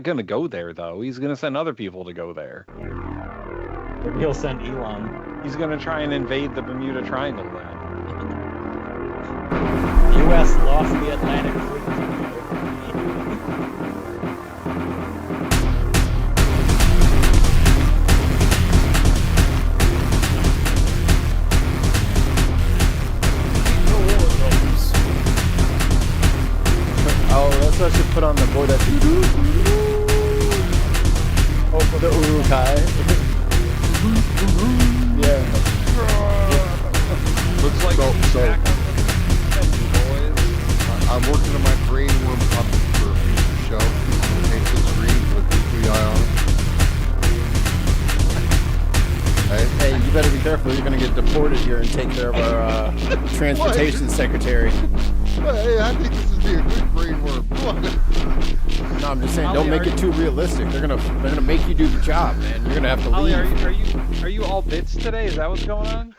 Gonna go there though. He's gonna send other people to go there. Maybe he'll send Elon. He's gonna try and invade the Bermuda Triangle then. U.S. lost the Atlantic Treaty. Oh, that's what I should put on the board. Oh, for the Urukai. Yeah. Looks like I'm working on my brain worm puppet for a future show. I'm going to paint this green with a goofy eye on it. Hey, you better be careful. You're going to get deported here and take care of our transportation secretary. Hey, I think this would be a good brain worm. No, I'm just saying, don't make it too realistic. They're gonna make you do the job, man. You're gonna have to leave. Are you all bits today? Is that what's going on?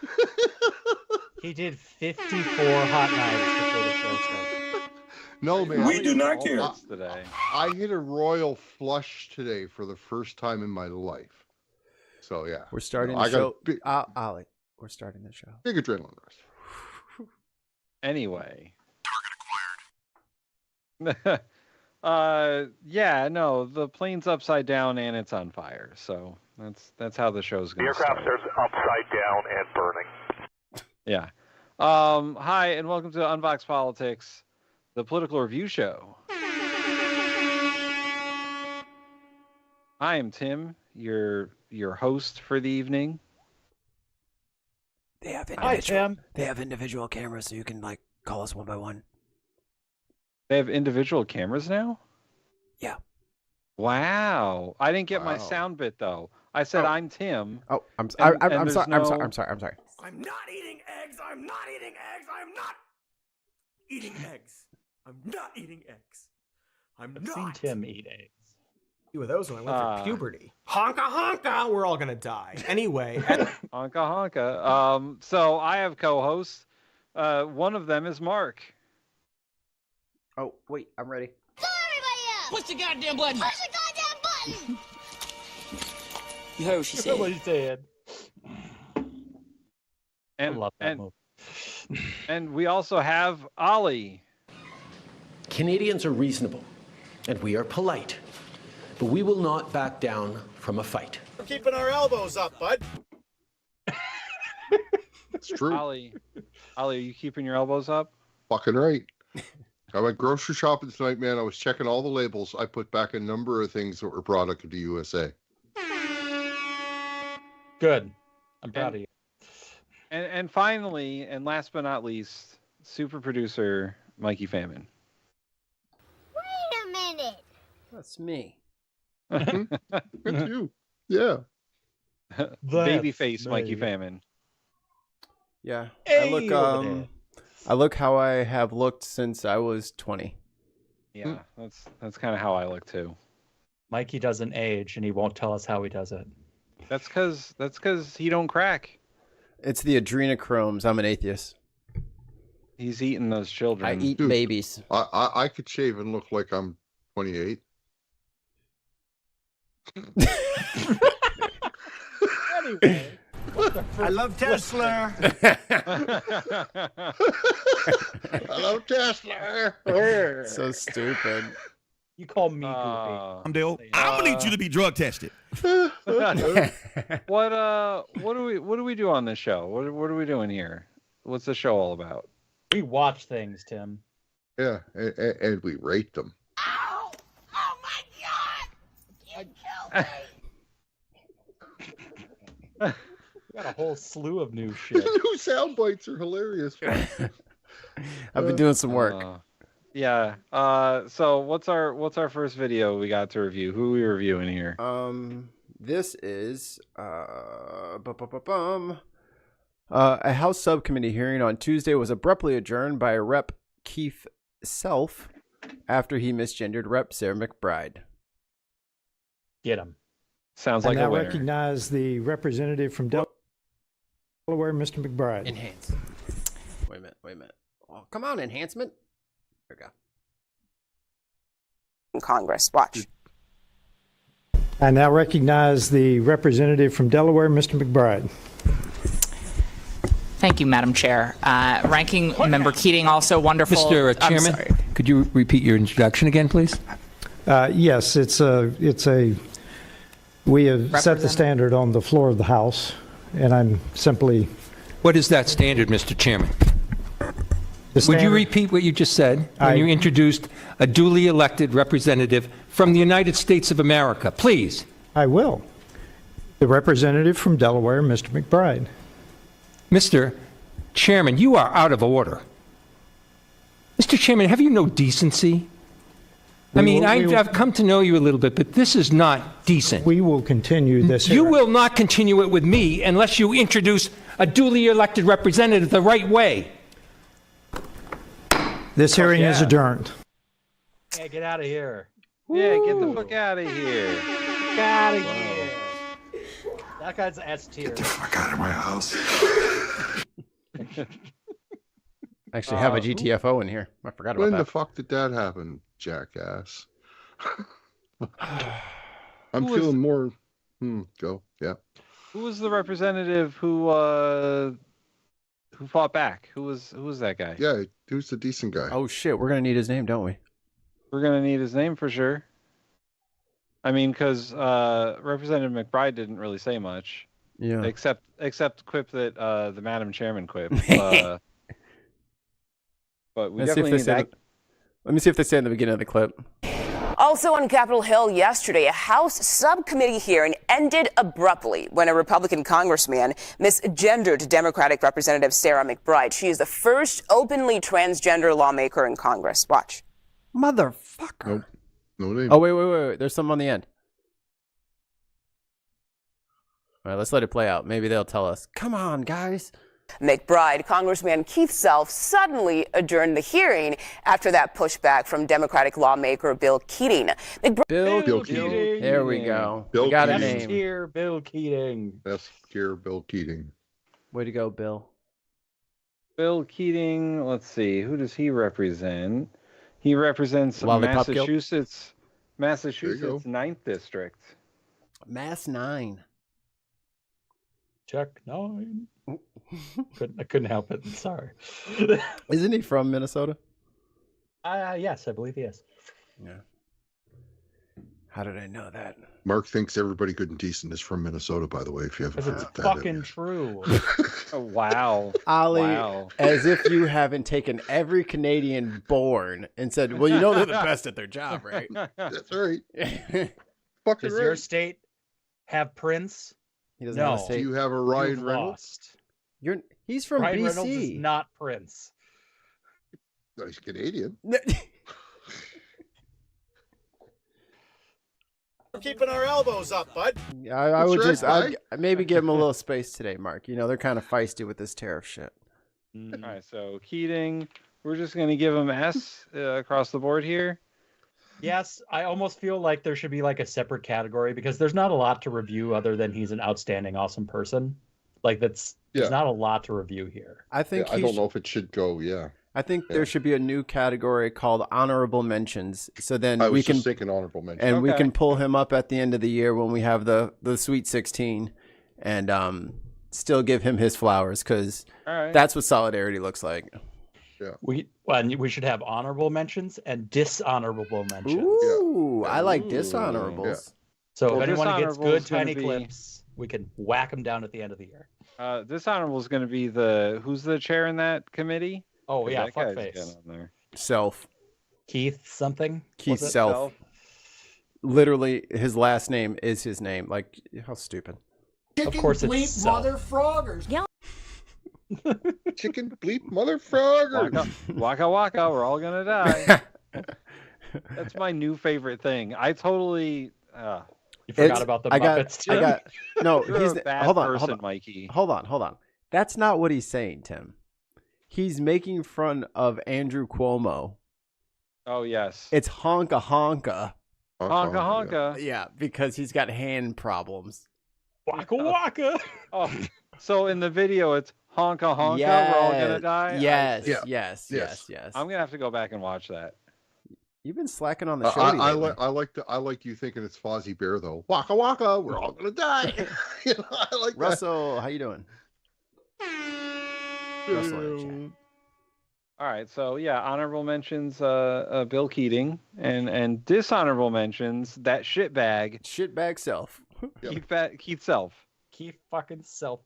He did 54 hot knives before the show started. No, man. We do not care. Today. I hit a royal flush today for the first time in my life. So yeah, We're starting the show. Ollie, we're starting the show. big adrenaline rush. Anyway. Yeah, no, the plane's upside down and it's on fire. So that's how the show's going to start. The aircraft is upside down and burning. Yeah. Hi, and welcome to Unboxed Politics, the political review show. I am Tim, your host for the evening. They have Hi, Tim. They have individual cameras, so you can like call us one by one. They have individual cameras now? Yeah. Wow. I didn't get my Wow. sound bit though. I said I'm Tim. Oh, I'm And- sorry. and I'm there's sorry. no- I'm sorry. I'm not eating eggs. I'm not eating eggs. I'm not eating eggs. I'm not eating eggs. I'm I've seen not. Tim eat eggs. With those when I went Ah. for puberty. Honka honka. We're all gonna die. Anyway, Honka honka. So I have co-hosts. One of them is Mark. Oh, wait, I'm ready. Push the goddamn button! Push the goddamn button! You heard what she said. What he said. And, I love that and, movie. and we also have Ollie. Canadians are reasonable, and we are polite, but we will not back down from a fight. we're keeping our elbows up, bud. It's true. Ollie, are you keeping your elbows up? Fucking right. I went grocery shopping tonight, man. I was checking all the labels. I put back a number of things that were product of the USA. Good. I'm proud of you. And finally, and last but not least, super producer Mikey Famine. Wait a minute. That's me. It's you. Yeah. Babyface Mikey Famine. Yeah. Hey, over there. I look how I have looked since I was 20. Yeah, that's kind of how I look too. Mikey doesn't age, and he won't tell us how he does it. That's cause he don't crack. It's the adrenochromes. I'm an atheist. He's eating those children. I eat Dude. babies. I could shave and look like I'm 28. Anyway. I love Tesla. Hello, Tesla. So stupid. You call me goofy. I'm Dale, I'm gonna need you to be drug tested. What do we do on this show? What are we doing here? What's the show all about? We watch things, Tim. Yeah, and we rate them. Ow! Oh my god! You killed me! We got a whole slew of new shit. New sound bites are hilarious. I've been doing some work. Yeah. So what's our first video we got to review? Who are we reviewing here? This is a House subcommittee hearing on Tuesday was abruptly adjourned by Rep. Keith Self after he misgendered Rep. Sarah McBride. Get him. Sounds like I a now winner. recognize the representative from Delaware, Mr. McBride. Enhance. Wait a minute. Oh, come on, enhancement. There we go. Congress. Watch. I now recognize the representative from Delaware, Mr. McBride. Thank you, Madam Chair. Ranking Member Keating, also wonderful. Mr. Chairman, could you repeat your introduction again, please? Yes, we have set the standard on the floor of the House, and I'm simply... What is that standard, Mr. Chairman? Would you repeat what you just said when you introduced a duly elected representative from the United States of America, please? I will. The representative from Delaware, Mr. McBride. Mr. Chairman, you are out of order. Mr. Chairman, have you no decency? I've come to know you a little bit, but this is not decent. We will continue this. You will not continue it with me unless you introduce a duly elected representative the right way. This hearing is adjourned. Yeah, get out of here. Yeah, get the fuck out of here. Get out of here. That guy's S tier. Get the fuck out of my house. Actually have a GTFO in here. I forgot about that. When the fuck did that happen, jackass? I'm feeling more... go. Yeah. Who was the representative who fought back? Who was that guy? Yeah, who's the decent guy? Oh shit, we're gonna need his name, don't we? We're gonna need his name for sure. I mean, because Representative McBride didn't really say much. Yeah. Except quip that the Madam Chairman quip. But we Let's definitely need that. Let me see if they say in the beginning of the clip. Also on Capitol Hill yesterday, a House subcommittee hearing ended abruptly when a Republican congressman misgendered Democratic Representative Sarah McBride. She is the first openly transgender lawmaker in Congress. Watch. Motherfucker. Nope. No name. Oh, wait. There's something on the end. All right, let's let it play out. Maybe they'll tell us. Come on, guys. McBride, Congressman Keith Self suddenly adjourned the hearing after that pushback from Democratic lawmaker Bill Keating. Bill Keating. There we go. Bill We got a Keating. name. Tier Bill Keating. Best tier Bill Keating. Way to go, Bill. Bill Keating. Let's see. Who does he represent? He represents Lollipop Guild? Massachusetts 9th District. Mass 9. Check 9. I couldn't help it. Sorry. Isn't he from Minnesota? Yes, I believe he is. Yeah. How did I know that? Mark thinks everybody good and decent is from Minnesota, by the way, if you haven't Because heard it's that. fucking true. Oh, wow. Ollie, Wow. as if you haven't taken every Canadian born and said, well, you know they're the best at their job, right? That's right. Does your state have Prince? He doesn't No. have a state. Do you have a Ryan You've Reynolds? lost. He's from Ryan BC. Reynolds is not Prince. No, he's Canadian. We're keeping our elbows up, bud. I would That's right, I'd maybe give him a little space today, Mark. You know, they're kind of feisty with this tariff shit. All right, so Keating, we're just going to give him S across the board here. Yes, I almost feel like there should be like a separate category because there's not a lot to review other than he's an outstanding, awesome person. Like there's not a lot to review here. I think I don't know if it should go. Yeah. I think there should be a new category called honorable mentions. So then I was we can just thinking honorable mention. and we can pull him up at the end of the year when we have the Sweet 16 and still give him his flowers because that's what solidarity looks like. Yeah. We should have honorable mentions and dishonorable mentions. Ooh, I like dishonorables. Yeah. So Well, if anyone gets dishonorable good is gonna tiny be- clips, we can whack them down at the end of the year. Dishonorable is going to be who's the chair in that committee? Oh yeah, That guy's fuckface. getting on there. Self. Keith something. Keith Was it? Self. Literally, his last name is his name. Like, how stupid. Of course it's Self. froggers. Yeah. Chicken bleep mother frogger. Waka waka, we're all going to die. That's my new favorite thing. I totally... You forgot about the Muppets too. No, You're he's a bad hold on, person, Mikey. Hold on. That's not what he's saying, Tim. He's making fun of Andrew Cuomo. Oh, yes. It's honka honka. Honka honka. Yeah, because he's got hand problems. Waka waka. Oh, so in the video, it's honka honka, we're all going to die? Yes, Yeah. yes. I'm going to have to go back and watch that. You've been slacking on the show. I like you thinking it's Fozzie Bear though. Waka waka, we're all gonna die. I like Russell, how you doing? Russell. All right, so yeah, honorable mentions, Bill Keating, and dishonorable mentions that shitbag Self. Keith Self. Keith fucking self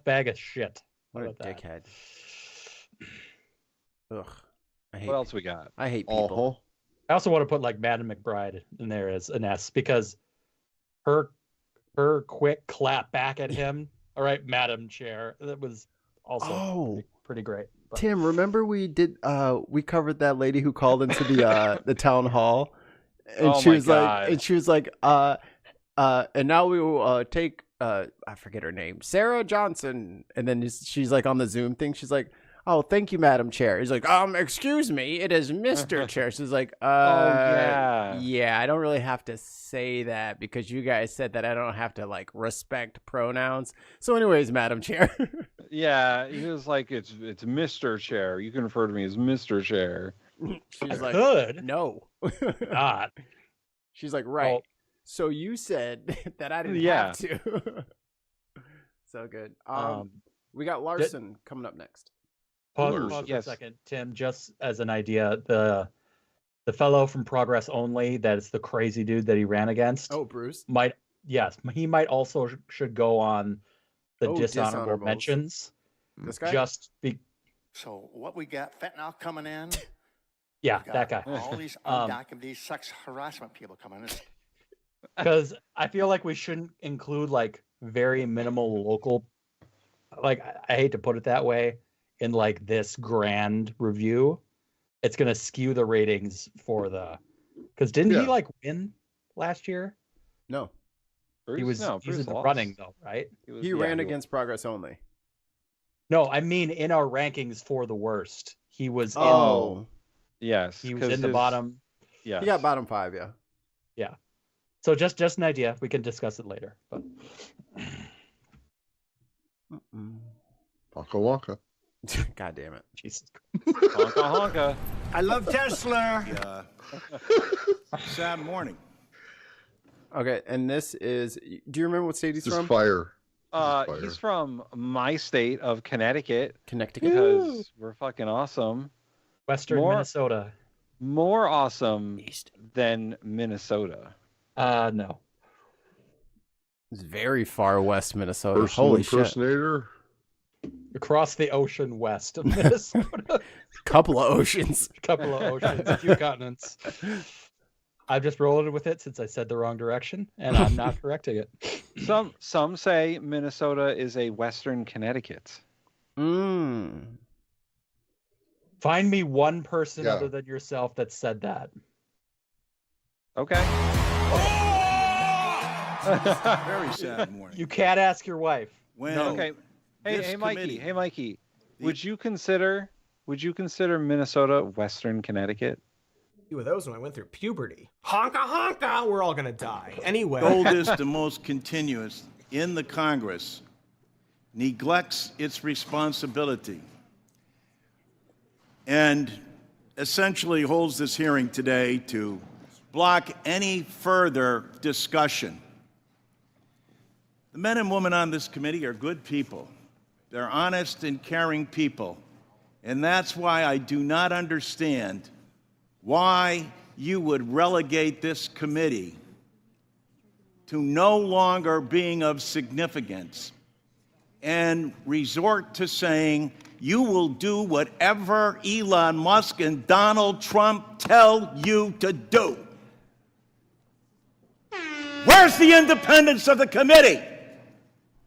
bag of shit. What a dickhead. Ugh. What else we got? I hate people. I also want to put like Madam McBride in there as an S because her quick clap back at him. All right, Madam Chair. That was also pretty great. But. Tim, remember we covered that lady who called into the town hall, and she was like, and now we will take I forget her name, Sarah Johnson, and then she's like on the Zoom thing, she's like, oh, thank you, Madam Chair. He's like, excuse me, it is Mr. Chair. She's like, yeah, I don't really have to say that because you guys said that I don't have to like respect pronouns. So anyways, Madam Chair. Yeah, he was like, it's Mr. Chair. You can refer to me as Mr. Chair. She's like, good. No. Not. She's like, right. Well, so you said that I didn't have to. So good. We got Larson coming up next. Pause for a second, Tim. Just as an idea, the fellow from Progress Only, that's the crazy dude that he ran against. Oh, Bruce. He might also should go on the dishonorable mentions. This guy. So what we got? Fentanyl coming in. Yeah, that guy. All these undocumented sex harassment people coming in. Because I feel like we shouldn't include like very minimal local. Like I hate to put it that way. In like this grand review, it's gonna skew the ratings for because didn't he like win last year? No, Bruce? He's in the running though, right? He ran against Progress Only. No, I mean in our rankings for the worst, he was. Yes, he was in the bottom. Yeah, he got bottom 5. Yeah. So just an idea. We can discuss it later. But waka waka. God damn it. Jesus. Honka honka. I love Tesla. Sad morning. Okay, and this is, do you remember what state he's from? Fire. He's from my state of Connecticut. Because we're fucking awesome. Western Minnesota. More awesome than Minnesota. No. It's very far west Minnesota. Personal Holy impersonator. Shit. Across the ocean west of Minnesota. Couple of oceans. A few continents. I'm just rolling with it since I said the wrong direction, and I'm not correcting it. Some say Minnesota is a Western Connecticut. Find me one person other than yourself that said that. Okay. Very sad morning. You can't ask your wife. Okay. Hey, Mikey. Would you consider Minnesota Western Connecticut? That was when I went through puberty. Honka honka, we're all gonna die. Anyway. The oldest and most continuous in the Congress neglects its responsibility and essentially holds this hearing today to block any further discussion. The men and women on this committee are good people. They're honest and caring people. And that's why I do not understand why you would relegate this committee to no longer being of significance and resort to saying you will do whatever Elon Musk and Donald Trump tell you to do. Where's the independence of the committee?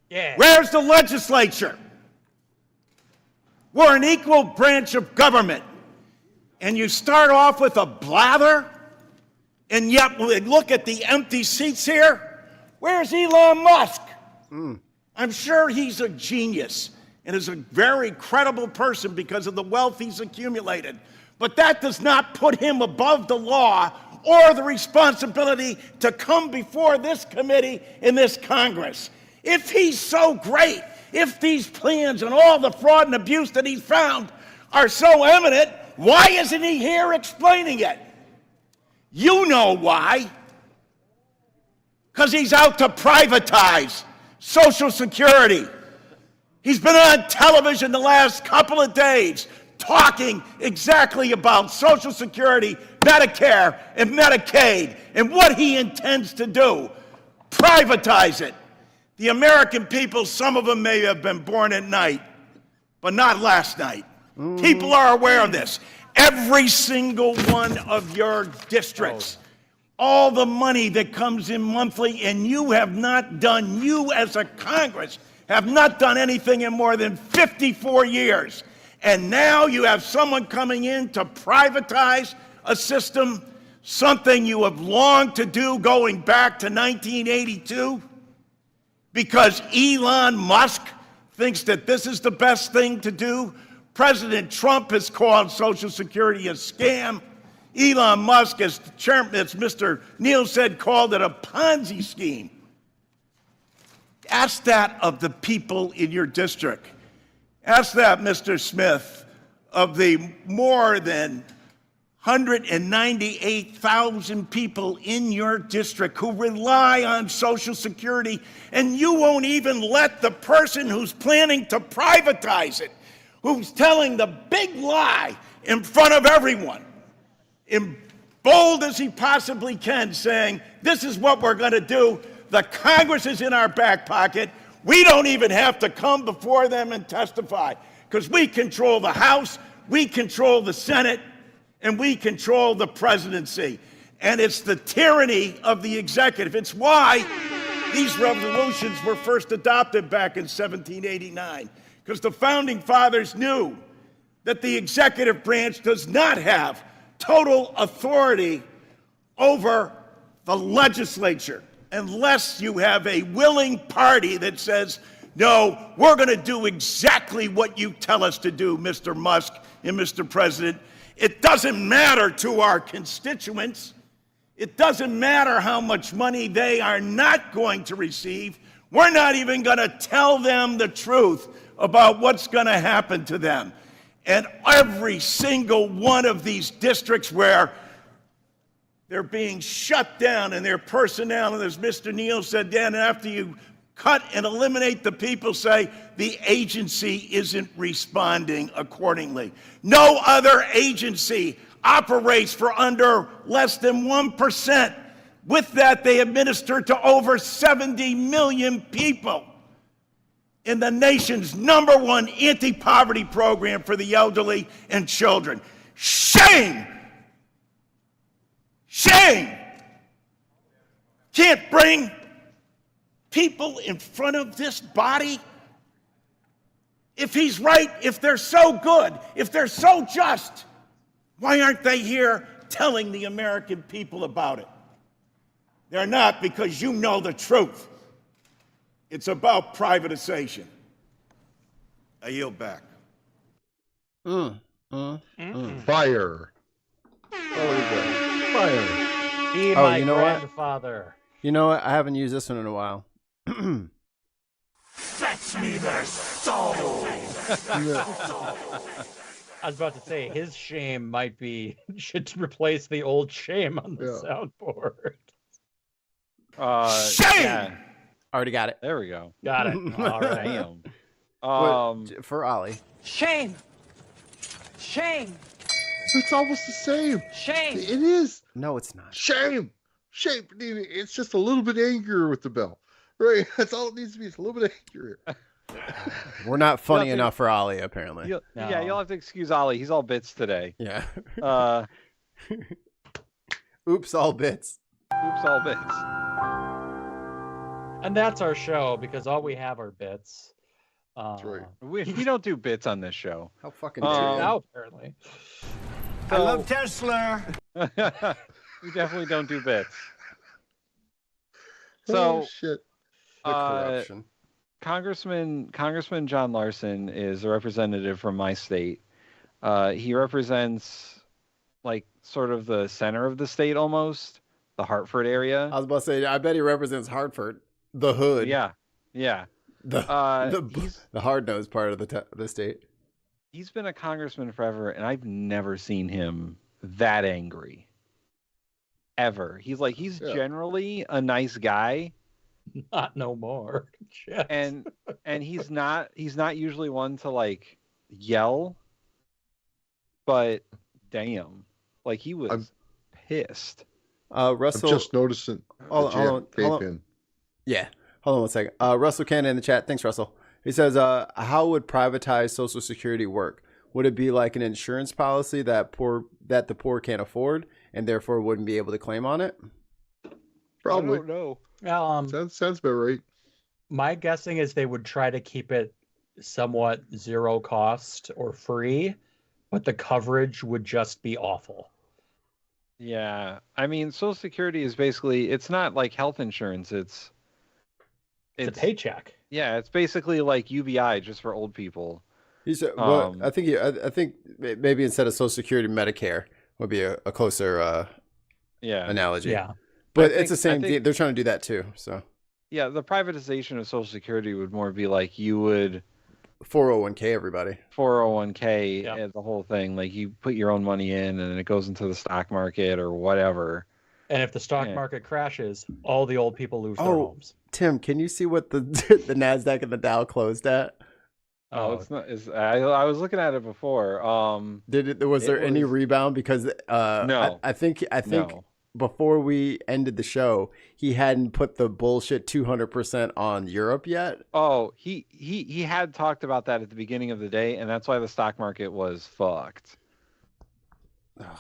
Yeah. Where's the legislature? We're an equal branch of government. And you start off with a blather, and yet we look at the empty seats here. Where's Elon Musk? I'm sure he's a genius and is a very credible person because of the wealth he's accumulated. But that does not put him above the law or the responsibility to come before this committee in this Congress. If he's so great, if these plans and all the fraud and abuse that he's found are so eminent, Why isn't he here explaining it? You know why. Because he's out to privatize Social Security. He's been on television the last couple of days talking exactly about Social Security, Medicare, and Medicaid, and what he intends to do. Privatize it. The American people, some of them may have been born at night, but not last night. People are aware of this. Every single one of your districts, all the money that comes in monthly, and you have not done, you as a Congress, have not done anything in more than 54 years. And now you have someone coming in to privatize a system, something you have longed to do going back to 1982, because Elon Musk thinks that this is the best thing to do. President Trump has called Social Security a scam. Elon Musk, as the chairman, as Mr. Neal said, called it a Ponzi scheme. Ask that of the people in your district. Ask that, Mr. Smith, of the more than 198,000 people in your district who rely on Social Security, and you won't even let the person who's planning to privatize it, who's telling the big lie in front of everyone, in bold as he possibly can, saying, this is what we're going to do. The Congress is in our back pocket. We don't even have to come before them and testify, because we control the House, we control the Senate, and we control the presidency. And it's the tyranny of the executive. It's why these resolutions were first adopted back in 1789, because the founding fathers knew that the executive branch does not have total authority over the legislature unless you have a willing party that says, no, we're going to do exactly what you tell us to do, Mr. Musk and Mr. President. It doesn't matter to our constituents. It doesn't matter how much money they are not going to receive. We're not even going to tell them the truth about what's going to happen to them. And every single one of these districts where they're being shut down and their personnel, and as Mr. Neal said, Dan, after you cut and eliminate the people, say the agency isn't responding accordingly. No other agency operates for under less than 1%. With that, they administer to over 70 million people in the nation's #1 anti-poverty program for the elderly and children. Shame! Shame! Can't bring people in front of this body? If he's right, if they're so good, if they're so just, why aren't they here telling the American people about it? They're not, because you know the truth. It's about privatization. I yield back. Fire. Fire. Be my grandfather. You know what? I haven't used this one in a while. Fetch me their soul. I was about to say, his shame should replace the old shame on the soundboard. Shame! Yeah. Already got it. There we go. Got it. All right. For Ollie. Shame. Shame. It's almost the same. Shame. It is. No, it's not. Shame. Shame. It's just a little bit angrier with the bell. Right? That's all it needs to be. It's a little bit angrier. We're not funny enough for Ollie, apparently. Yeah, you'll have to excuse Ollie. He's all bits today. Yeah. Oops, all bits. Oops, all bits. And that's our show, because all we have are bits. That's right. We don't do bits on this show. How fucking now, apparently. I love Tesla. We definitely don't do bits. So, shit. The corruption. Congressman John Larson is a representative from my state. He represents like sort of the center of the state almost, the Hartford area. I was about to say, I bet he represents Hartford, the hood. Yeah. The hard-nosed part of the state. he's been a congressman forever, and I've never seen him that angry. Ever. He's generally a nice guy. Not no more. and he's not usually one to like yell, but damn, like he was pissed. Russell, I'm just noticing. Hold on. Yeah, hold on one second. Russell Cannon in the chat. Thanks, Russell. He says, "How would privatized Social Security work? Would it be like an insurance policy that the poor can't afford and therefore wouldn't be able to claim on it?" Probably. I don't know. Sounds about right. My guessing is they would try to keep it somewhat zero cost or free, but the coverage would just be awful. Yeah, I mean, Social Security is basically, it's not like health insurance. It's a paycheck. Yeah, it's basically like UBI just for old people. He said, well, I think maybe instead of Social Security, Medicare would be a closer analogy. Yeah, but it's the same thing. They're trying to do that too. So yeah, the privatization of Social Security would more be like you would 401k everybody. 401k and the whole thing. Like you put your own money in and it goes into the stock market or whatever. And if the stock market crashes, all the old people lose their homes. Tim, can you see what the NASDAQ and the Dow closed at? Oh, it's not. I was looking at it before. Was there any rebound? Because no, I think no. Before we ended the show, he hadn't put the bullshit 200% on Europe yet. Oh, he had talked about that at the beginning of the day, and that's why the stock market was fucked.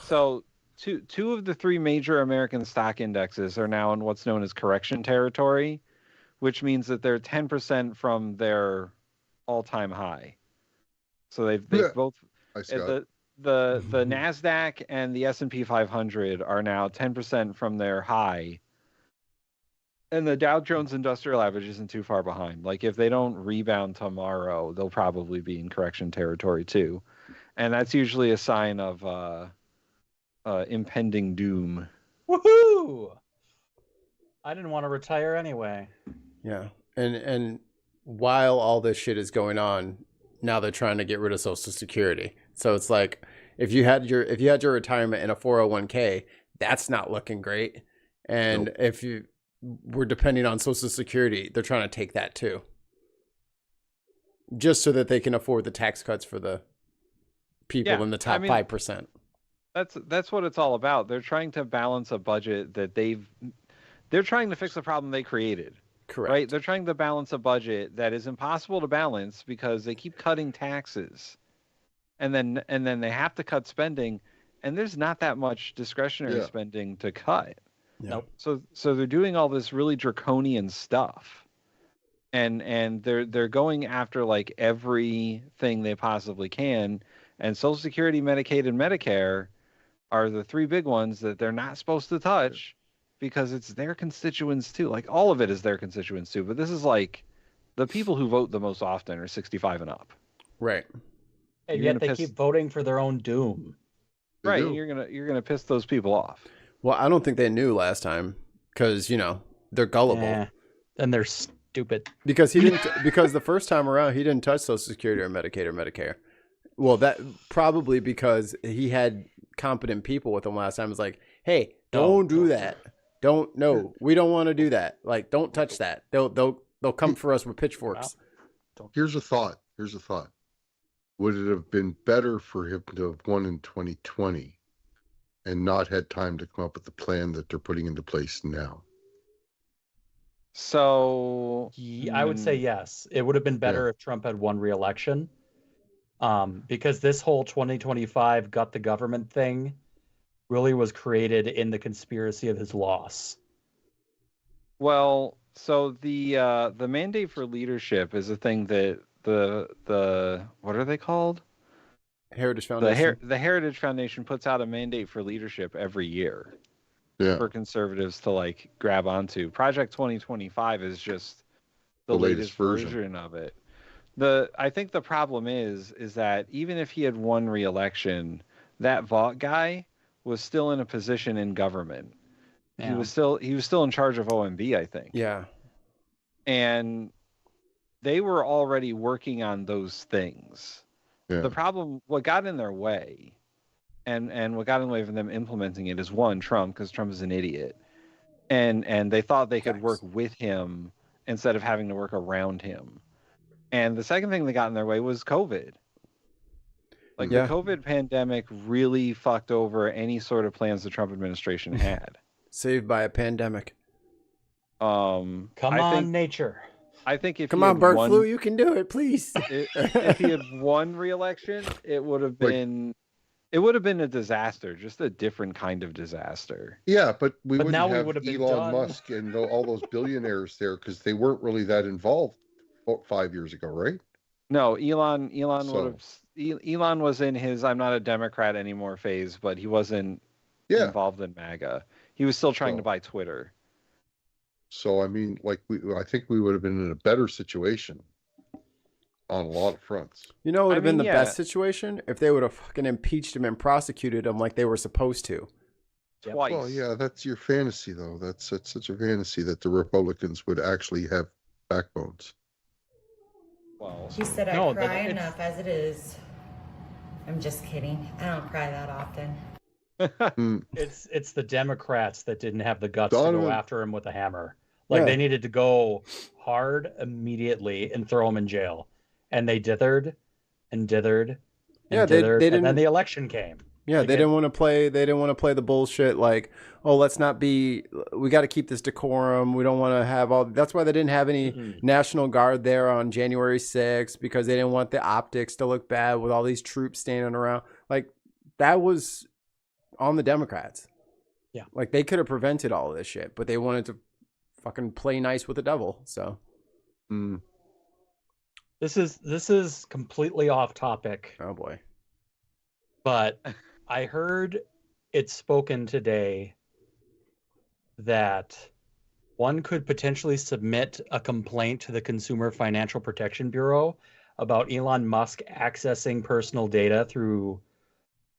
So two of the three major American stock indexes are now in what's known as correction territory, which means that they're 10% from their all-time high. So they've both the NASDAQ and the S&P 500 are now 10% from their high. And the Dow Jones Industrial Average isn't too far behind. Like if they don't rebound tomorrow, they'll probably be in correction territory too. And that's usually a sign of impending doom. Woohoo! I didn't want to retire anyway. Yeah. And while all this shit is going on, now they're trying to get rid of Social Security. So it's like if you had your retirement in a 401k, that's not looking great. And if you were depending on Social Security, they're trying to take that too. Just so that they can afford the tax cuts for the people in the top 5%. That's what it's all about. They're trying to balance a budget that they're trying to fix a problem they created. Correct. Right? They're trying to balance a budget that is impossible to balance because they keep cutting taxes. And then they have to cut spending, and there's not that much discretionary spending to cut. Nope. So they're doing all this really draconian stuff. And they're going after like everything they possibly can. And Social Security, Medicaid, and Medicare are the three big ones that they're not supposed to touch because it's their constituents too. Like all of it is their constituents too. But this is like the people who vote the most often are 65 and up. Right. And yet they keep voting for their own doom. Right. You're gonna piss those people off. Well, I don't think they knew last time because they're gullible. Yeah. And they're stupid. Because he didn't. Because the first time around, he didn't touch Social Security or Medicaid or Medicare. Well, that probably because he had competent people with him last time. It was like, hey, don't do that. We don't want to do that. Like, don't touch that. They'll come for us with pitchforks. Here's a thought. Would it have been better for him to have won in 2020 and not had time to come up with the plan that they're putting into place now? So I would say yes. It would have been better if Trump had won re-election. Because this whole 2025 gut the government thing really was created in the conspiracy of his loss. Well, so the mandate for leadership is a thing that the what are they called? Heritage Foundation. The Heritage Foundation puts out a mandate for leadership every year for conservatives to like grab onto. Project 2025 is just the latest version of it. I think the problem is that even if he had won re-election, that Vaught guy was still in a position in government. Yeah. He was still in charge of OMB, I think. Yeah. And they were already working on those things. The problem, what got in their way, and what got in the way of them implementing it is one, Trump, because Trump is an idiot, and they thought they could work with him instead of having to work around him. And the second thing that got in their way was COVID. Like the COVID pandemic really fucked over any sort of plans the Trump administration had. Saved by a pandemic. Come on, nature. I think if Come on, bird flu, you can do it, please. If he had won re-election, it would have been a disaster, just a different kind of disaster. Yeah, but we wouldn't have Elon Musk and all those billionaires there because they weren't really that involved 5 years ago, right? No, Elon was in his "I'm not a Democrat anymore" phase, but he wasn't involved in MAGA. He was still trying to buy Twitter. So, I mean, I think we would have been in a better situation on a lot of fronts. You know, it would have been the best situation if they would have fucking impeached him and prosecuted him like they were supposed to. Twice. Well, yeah, that's your fantasy, though. That's such a fantasy that the Republicans would actually have backbones. Well, She said I cry enough as it is. I'm just kidding. I don't cry that often. It's the Democrats that didn't have the guts to go after him with a hammer. Like they needed to go hard immediately and throw him in jail, and they dithered and dithered and dithered, and then the election came. Yeah, they didn't want to play. They didn't want to play the bullshit. Like, oh, let's not be. We got to keep this decorum. We don't want to have all. That's why they didn't have any National Guard there on January 6th, because they didn't want the optics to look bad with all these troops standing around. Like, that was on the Democrats. Yeah, like they could have prevented all of this shit, but they wanted to fucking play nice with the devil. So, this is completely off topic. Oh boy, but I heard it spoken today that one could potentially submit a complaint to the Consumer Financial Protection Bureau about Elon Musk accessing personal data through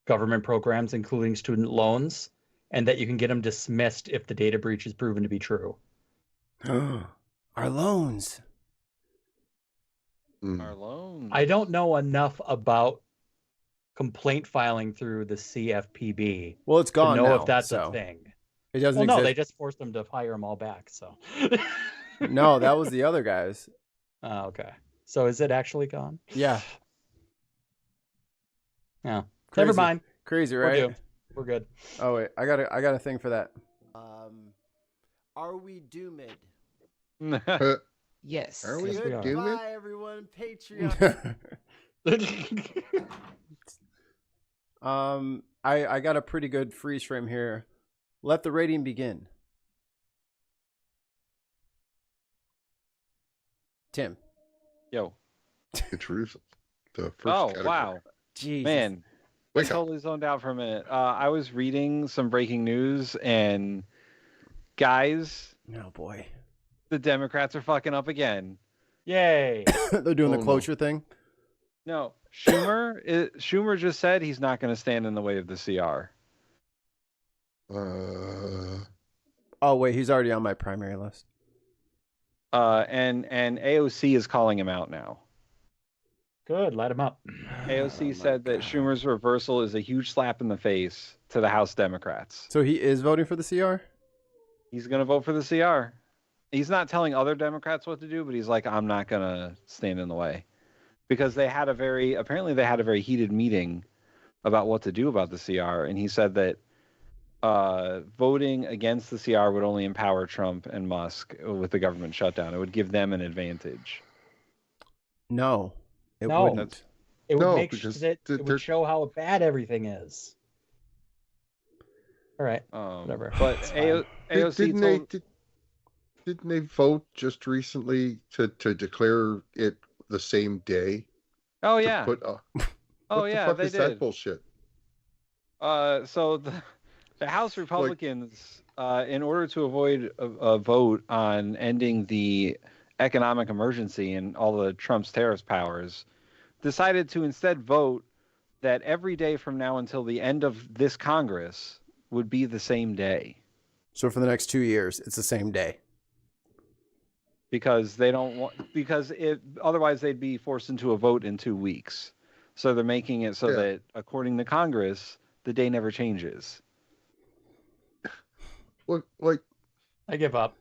government programs, including student loans, and that you can get him dismissed if the data breach is proven to be true. Our loans. Our loans. I don't know enough about complaint filing through the CFPB. Well, it's gone to know now, if that's so a thing. It doesn't No, exist. they just forced them to hire them all back. So. No, that was the other guys. Oh, okay. So is it actually gone? Yeah. Yeah. Crazy. Never mind. Crazy, We're right? doomed. We're good. Oh wait, I got a thing for that. Are we doomed? Yes. Are we Yes, we are. doomed? Bye, everyone. Patreon. I got a pretty good freeze frame here. Let the rating begin. Tim. Yo. Introduce the first category. Wow. Jesus. Man, I Wake up. totally zoned out for a minute. I was reading some breaking news, and guys, Oh boy. the Democrats are fucking up again. Yay. They're doing Oh, the cloture thing. No, Schumer just said he's not going to stand in the way of the CR. Oh wait, he's already on my primary list. And AOC is calling him out now. Good. Light him up. AOC said that Schumer's reversal is a huge slap in the face to the House Democrats. So he is voting for the CR? He's going to vote for the CR. He's not telling other Democrats what to do, but he's like, I'm not going to stand in the way. Because apparently they had a very heated meeting about what to do about the CR. And he said that voting against the CR would only empower Trump and Musk with the government shutdown. It would give them an advantage. No, it No. wouldn't. It would No, make because it they're- would show how bad everything is. All right. Whatever. But It's fine. AOC Didn't they vote just recently to declare it the same day? Oh to yeah. Put, Oh what the yeah, fuck they is did. that bullshit? So the House Republicans, in order to avoid a vote on ending the economic emergency and all the Trump's tariff powers, decided to instead vote that every day from now until the end of this Congress would be the same day. So for the next 2 years, it's the same day. Because they don't want, otherwise they'd be forced into a vote in 2 weeks. So they're making it so that, according to Congress, the day never changes. Like, I give up.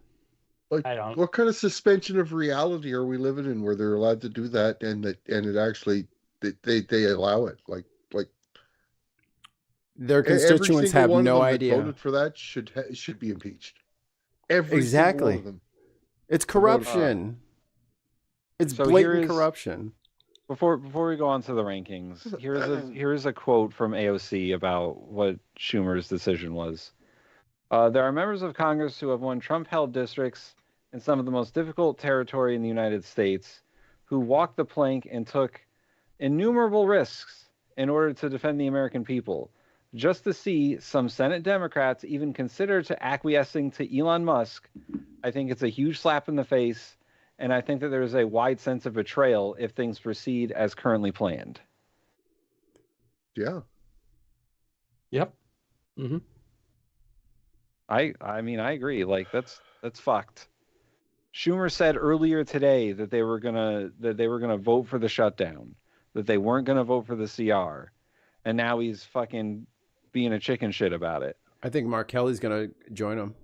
Like, I don't. What kind of suspension of reality are we living in where they're allowed to do that and it actually they allow it? Like their constituents have no idea. That voted for that should be impeached. Every single one of them. It's corruption. It's blatant corruption. Before we go on to the rankings, here's a quote from AOC about what Schumer's decision was. There are members of Congress who have won Trump-held districts in some of the most difficult territory in the United States, who walked the plank and took innumerable risks in order to defend the American people. Just to see some Senate Democrats even consider to acquiescing to Elon Musk, I think it's a huge slap in the face, and I think that there's a wide sense of betrayal if things proceed as currently planned. Yeah. Yep. Mm-hmm. I mean, I agree. Like, that's fucked. Schumer said earlier today that they were gonna vote for the shutdown, that they weren't gonna vote for the CR, and now he's fucking being a chicken shit about it. I think Mark Kelly's gonna join him,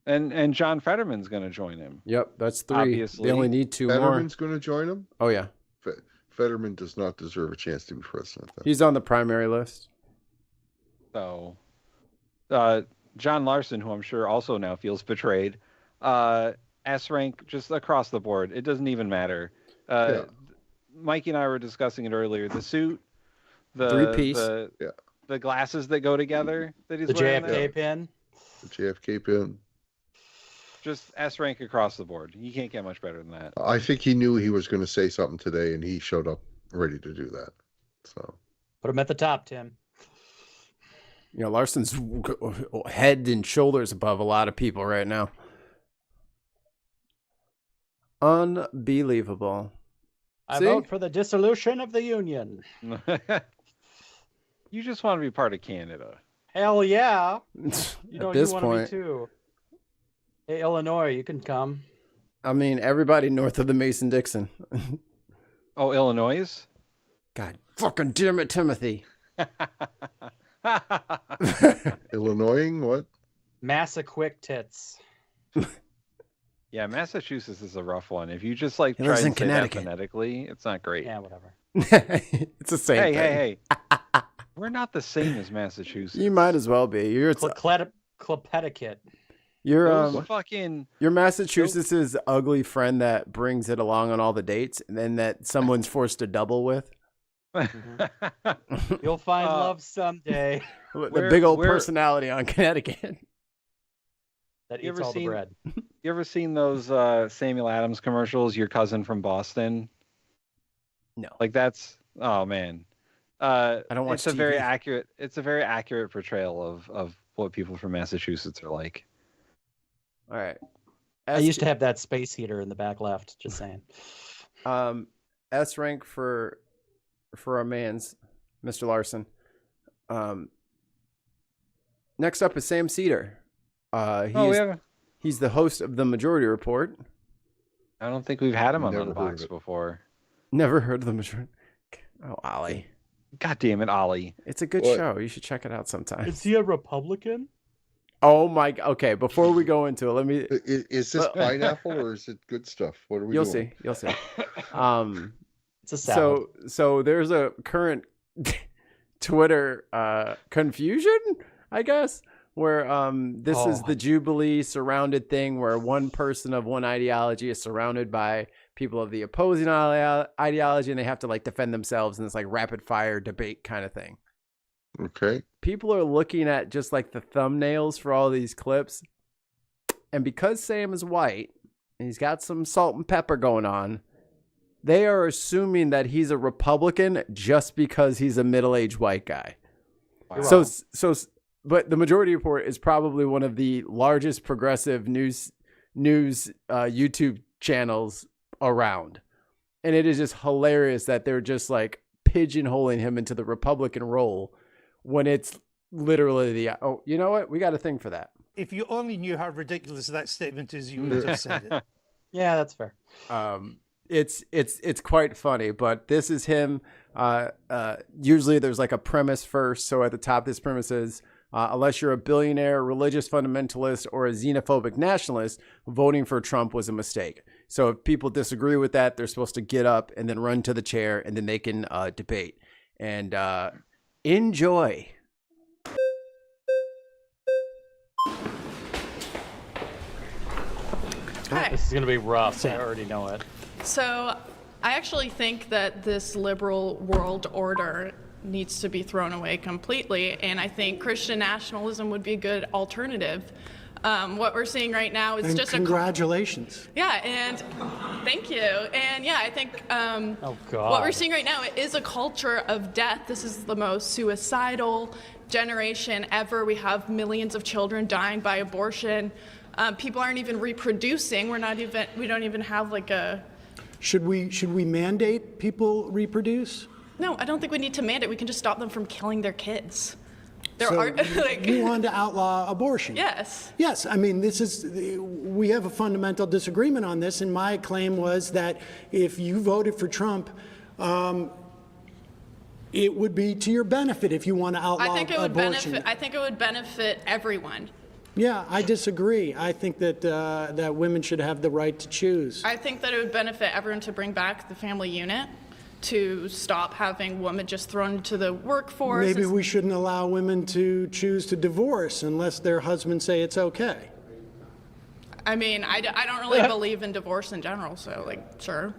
and John Fetterman's gonna join him. Yep, that's 3. Obviously. They only need 2 more. Fetterman's gonna join him. Oh yeah, Fetterman does not deserve a chance to be president, though. He's on the primary list. So, John Larson, who I'm sure also now feels betrayed, S rank just across the board. It doesn't even matter. Mikey and I were discussing it earlier. The suit, the 3-piece, the glasses that go together that he's the wearing. JFK pin. The JFK pin. Just S rank across the board. You can't get much better than that. I think he knew he was going to say something today, and he showed up ready to do that. So put him at the top, Tim. You know, Larson's head and shoulders above a lot of people right now. Unbelievable. I vote for the dissolution of the Union. You just want to be part of Canada. Hell yeah. You know, At this you want point, to be too. Hey, Illinois, you can come. I mean, everybody north of the Mason-Dixon. Oh, Illinois? God fucking damn it, Timothy. Illinois, what? Massaquick tits. Yeah, Massachusetts is a rough one. If you just like He try lives and in say that Connecticut. phonetically, it's not great. Yeah, whatever. It's the same thing. Hey. We're not the same as Massachusetts. You might as well be. You're Clepeticut. You're fucking your Massachusetts' ugly friend that brings it along on all the dates, and then that someone's forced to double with. You'll find love someday. The big old personality on Connecticut. That You eats ever all the seen- bread. You ever seen those Samuel Adams commercials? Your cousin from Boston. No. Like that's man. I don't watch It's a very TV. accurate. It's a very accurate portrayal of what people from Massachusetts are like. All right. I used to have that space heater in the back left. Just saying. S rank for our man's Mr. Larson. Next up is Sam Cedar. He's the host of the Majority Report. I don't think we've had him on Never heard of Unboxed it. before. Never heard of the Majority. Oh, Ollie. God damn it, Ollie. It's a good show. You should check it out sometime. Is he a Republican? Oh my. Okay, before we go into it, let me. Is this pineapple or is it good stuff? What are we You'll doing? see. You'll see. It's a salad. So there's a current Twitter confusion, I guess, where this is the Jubilee surrounded thing where one person of one ideology is surrounded by people of the opposing ideology, and they have to like defend themselves in this like rapid fire debate kind of thing. Okay. People are looking at just like the thumbnails for all these clips, and because Sam is white and he's got some salt and pepper going on, they are assuming that he's a Republican just because he's a middle-aged white guy. Wow. But the Majority Report is probably one of the largest progressive news YouTube channels around. And it is just hilarious that they're just like pigeonholing him into the Republican role when it's literally you know what? We got a thing for that. If you only knew how ridiculous that statement is, you would have said it. Yeah, that's fair. it's quite funny. But this is him. Usually there's like a premise first. So at the top, this premise is, unless you're a billionaire, religious fundamentalist, or a xenophobic nationalist, voting for Trump was a mistake. So if people disagree with that, they're supposed to get up and then run to the chair, and then they can debate. And enjoy. Hi. This is going to be rough. I already know it. So I actually think that this liberal world order needs to be thrown away completely, and I think Christian nationalism would be a good alternative. What we're seeing right now is just congratulations. Yeah, and thank you. And yeah, I think what we're seeing right now is a culture of death. This is the most suicidal generation ever. We have millions of children dying by abortion. People aren't even reproducing. We don't even have like a. Should we mandate people reproduce? No, I don't think we need to mandate. We can just stop them from killing their kids. You want to outlaw abortion? Yes. Yes. I mean, we have a fundamental disagreement on this, and my claim was that if you voted for Trump, it would be to your benefit if you want to outlaw abortion. I think it would benefit everyone. Yeah, I disagree. I think that that women should have the right to choose. I think that it would benefit everyone to bring back the family unit, to stop having women just thrown into the workforce. Maybe we shouldn't allow women to choose to divorce unless their husbands say it's okay. I mean, I don't really believe in divorce in general, so like, sure.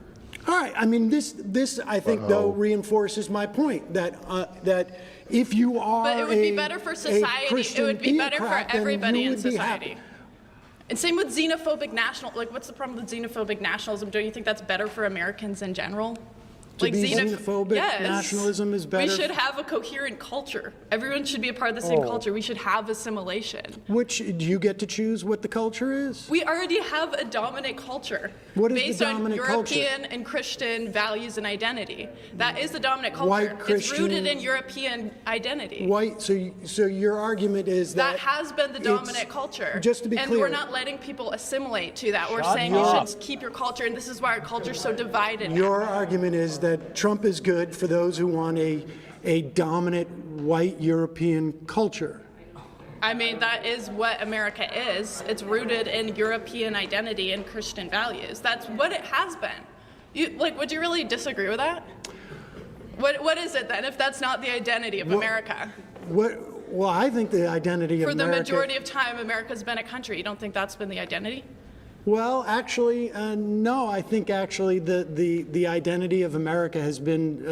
All right. I mean, this I think though reinforces my point that if you are but it would be better for society. It would be better for everybody in society. And same with xenophobic what's the problem with xenophobic nationalism? Don't you think that's better for Americans in general? Xenophobic nationalism is better. We should have a coherent culture. Everyone should be a part of the same culture. We should have assimilation. Do you get to choose what the culture is? We already have a dominant culture. What is based the dominant on European and Christian values and identity. That is the dominant culture. White Christian, it's rooted in European identity. White. So your argument is that has been the dominant culture. Just to be and clear, we're not letting people assimilate to that. We're saying you should keep your culture, and this is why our culture is so divided. Your argument is that Trump is good for those who want a dominant white European culture. I mean, that is what America is. It's rooted in European identity and Christian values. That's what it has been. Would you really disagree with that? What is it then, if that's not the identity of America? Well, I think the identity of America. For the majority of time, America's been a country. You don't think that's been the identity? Well, actually, no. I think actually the identity of America has been,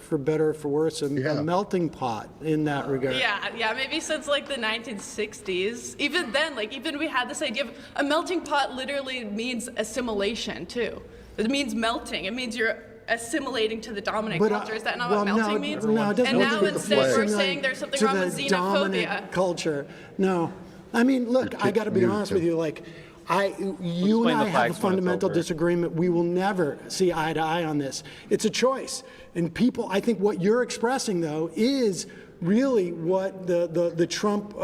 for better or for worse, a melting pot in that regard. Yeah, maybe since like the 1960s. Even then, even we had this idea of a melting pot literally means assimilation too. It means melting. It means you're assimilating to the dominant culture. Is that not what melting means? No, it doesn't. And now instead we're saying there's something wrong with xenophobia. Dominant culture. No. I mean, look, I got to be honest with you. You and I have a fundamental disagreement. We will never see eye to eye on this. It's a choice. And I think what you're expressing, though, is really what the Trump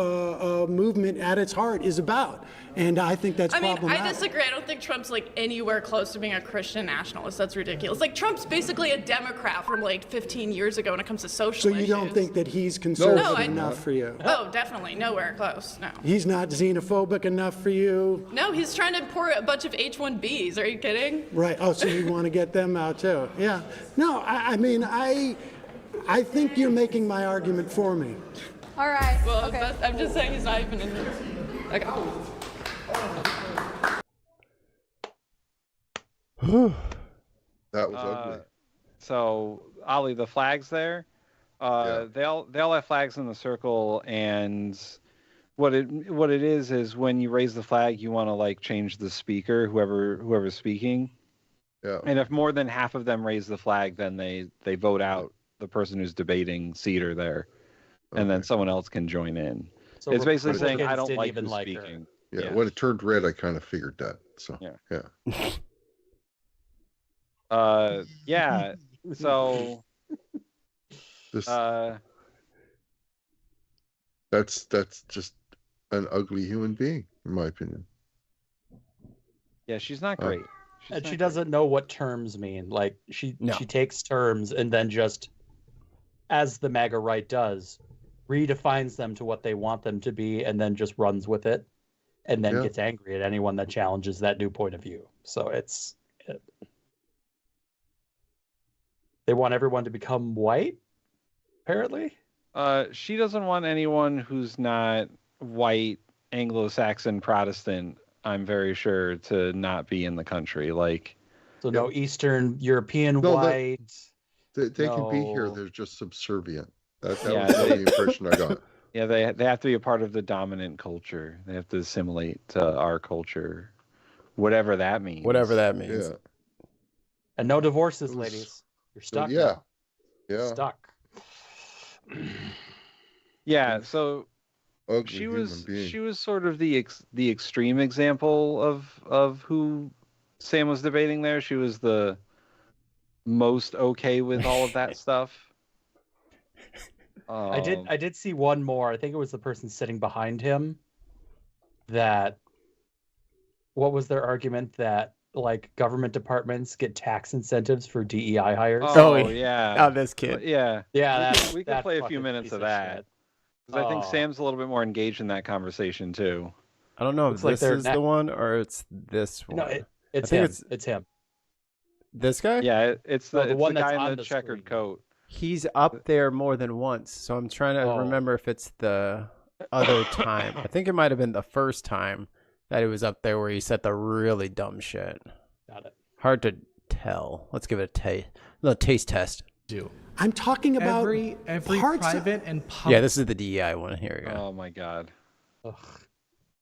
movement at its heart is about. And I think that's problematic. I disagree. I don't think Trump's anywhere close to being a Christian nationalist. That's ridiculous. Trump's basically a Democrat from 15 years ago when it comes to social issues. So you don't think that he's conservative enough for you? Oh, definitely. Nowhere close. No. He's not xenophobic enough for you? No, he's trying to import a bunch of H-1Bs. Are you kidding? Right. Oh, so you want to get them out too? Yeah. No, I think you're making my argument for me. All right. Well, okay. I'm just saying he's not even in this. Okay. That was ugly. So, Ollie, the flags there, they all have flags in the circle, and what it is when you raise the flag, you want to change the speaker, whoever's speaking. Yeah. And if more than half of them raise the flag, then they vote out the person who's debating Cedar there, and then someone else can join in. So it's basically saying I don't like who's speaking. Yeah, when it turned red, I kind of figured that. So yeah. Yeah. So this that's just an ugly human being, in my opinion. Yeah, she's not great. And she doesn't know what terms mean. Like she takes terms and then just, as the MAGA right does, redefines them to what they want them to be, and then just runs with it, and then gets angry at anyone that challenges that new point of view. So they want everyone to become white, apparently. She doesn't want anyone who's not white, Anglo-Saxon, Protestant, I'm very sure, to not be in the country. Like, so no Eastern European white. They can be here. They're just subservient. That was the impression I got. Yeah, they have to be a part of the dominant culture. They have to assimilate to our culture, whatever that means. Whatever that means. Yeah. And no divorces, ladies. You're stuck. Yeah. Stuck. Yeah. So ugly she human was sort of the extreme example of who Sam was debating there. She was the most okay with all of that stuff. I did see one more. I think it was the person sitting behind him. What was their argument? That like government departments get tax incentives for DEI hires. Oh yeah. Oh, this kid. Yeah. We could play a few fucking minutes piece of of that. shit. Because I think Sam's a little bit more engaged in that conversation too. I don't know if Looks like this they're is the one or it's this one. No, it's I him. think It's him. This guy? Yeah, it's the one that's guy on in the checkered screen. coat. He's up there more than once, so I'm trying to remember if it's the other time. I think it might have been the first time that he was up there where he said the really dumb shit. Got it. Hard to tell. Let's give it a little taste test. I'm talking about every parts private and public. Yeah, this is the DEI one. Here we go. Oh my god.